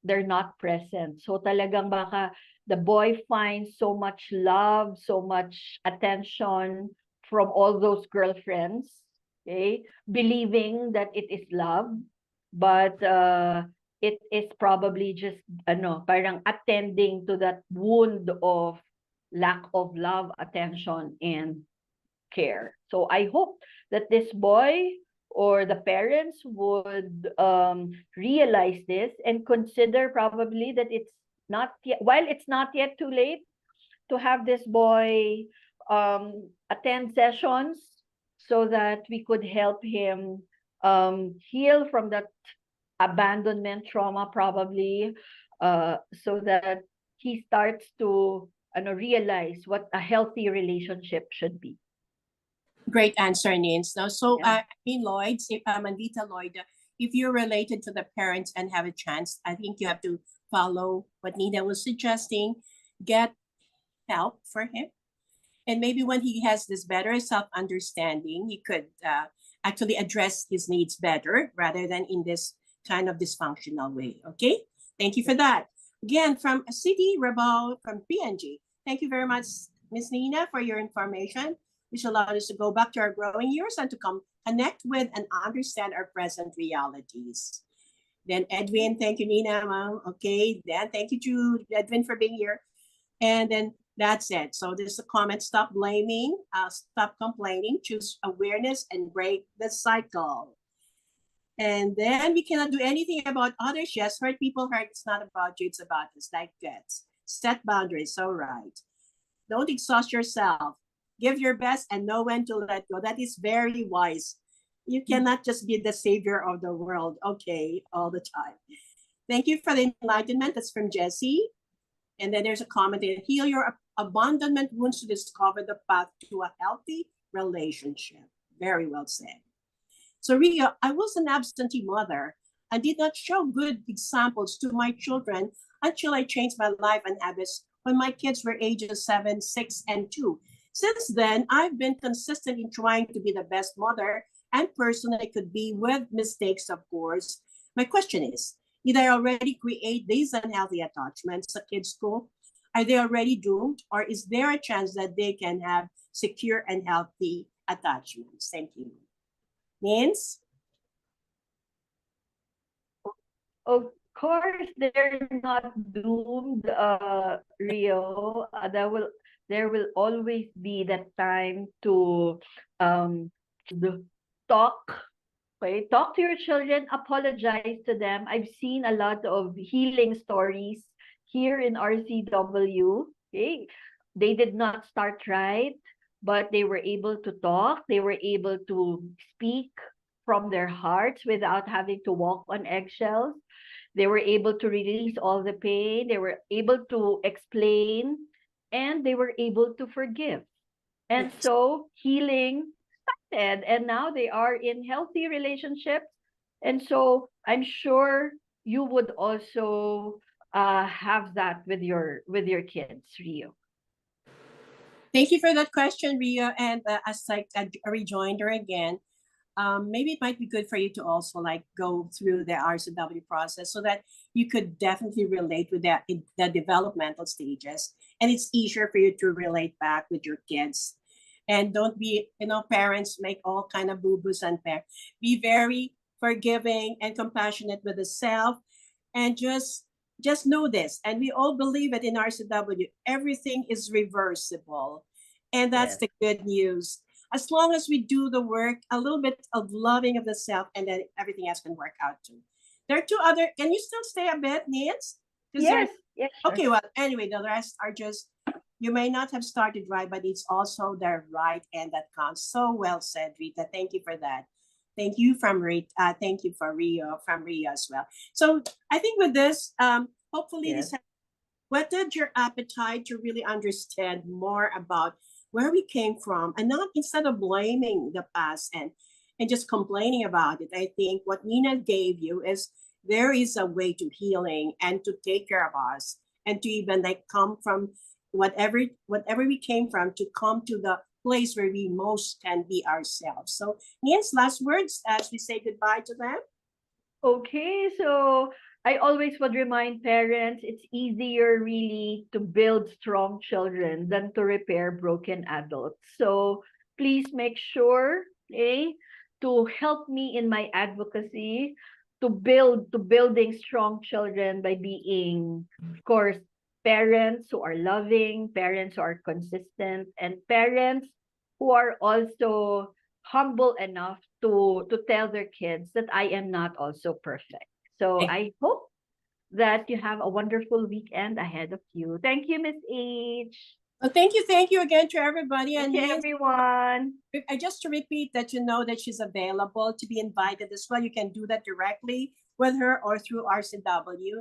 they're not present. So talagang baka the boy finds so much love, so much attention from all those girlfriends, okay, believing that it is love, but it is probably just parang attending to that wound of lack of love, attention, and care. So I hope that this boy or the parents would realize this and consider probably that it's not yet, while it's not yet too late to have this boy attend sessions so that we could help him heal from that abandonment trauma probably, so that he starts to realize what a healthy relationship should be. great answer, Nins. Now, so Yeah. Lloyd, if Mandita Lloyd, if you're related to the parents and have a chance, I think you have to follow what Nina was suggesting. Get help for him, and maybe when he has this better self-understanding, he could actually address his needs better rather than in this kind of dysfunctional way. Okay, thank you for that. Again, from City Rebel from PNG. Thank you very much, Miss Nina, for your information, which allowed us to go back to our growing years and to connect with and understand our present realities. Then Edwin, thank you, Nina. Okay, then thank you to Edwin for being here. And then that's it. So there's a comment, stop blaming, stop complaining, choose awareness and break the cycle. And then we cannot do anything about others. Yes, hurt people hurt. It's not about you, it's about us, like that. Set boundaries, so right. Don't exhaust yourself. Give your best and know when to let go. That is very wise. You cannot just be the savior of the world, okay, all the time. Thank you for the enlightenment. That's from Jessie. And then there's a comment there, heal your abandonment wounds to discover the path to a healthy relationship. Very well said. So Ria, I was an absentee mother and did not show good examples to my children until I changed my life and habits when my kids were ages 7, 6, and 2. Since then, I've been consistent in trying to be the best mother and person I could be, with mistakes, of course. My question is, did I already create these unhealthy attachments at kids' school? Are they already doomed, or is there a chance that they can have secure and healthy attachments? Thank you. Nins? Of course, they're not doomed, Rio. There will always be that time to um talk. Okay, talk to your children, apologize to them. I've seen a lot of healing stories here in RCW. Okay, they did not start right, but they were able to talk. They were able to speak from their hearts without having to walk on eggshells. They were able to release all the pain. They were able to explain, and they were able to forgive. And so healing started, and now they are in healthy relationships. And so I'm sure you would also have that with your kids, Rio. Thank you for that question, Ria. And as like a rejoinder again, maybe it might be good for you to also like go through the RCW process so that you could definitely relate with that in the developmental stages, and it's easier for you to relate back with your kids. And don't be, parents make all kind of boo-boos and be very forgiving and compassionate with the self, and just know this, and we all believe it in RCW, everything is reversible, and that's Yes. the good news. As long as we do the work, a little bit of loving of the self, and then everything else can work out too. There are two other. Can you still stay a bit, Nils? Yes, yes, sure. Okay, well, anyway, the rest are just, you may not have started right, but it's also the right end that counts. So well said, Rita. Thank you for that. Thank you from Rita. Thank you for Rio, from Rio as well. So I think with this, hopefully Yes. this has whetted your appetite to really understand more about where we came from, and not, instead of blaming the past and just complaining about it. I think what Nina gave you is there is a way to healing and to take care of us, and to even like come from whatever we came from, to come to the place where we most can be ourselves. So Nina's last words as we say goodbye to them. Okay, so I always would remind parents it's easier really to build strong children than to repair broken adults. So please make sure, to help me in my advocacy to building strong children by being, of course, parents who are loving, parents who are consistent, and parents who are also humble enough to tell their kids that I am not also perfect. So Thank- I hope that you have a wonderful weekend ahead of you. Thank you, Miss H. Well, thank you again to everybody. Thank And you, Nina, everyone. I just to repeat that you know that she's available to be invited as well. You can do that directly with her or through RCW.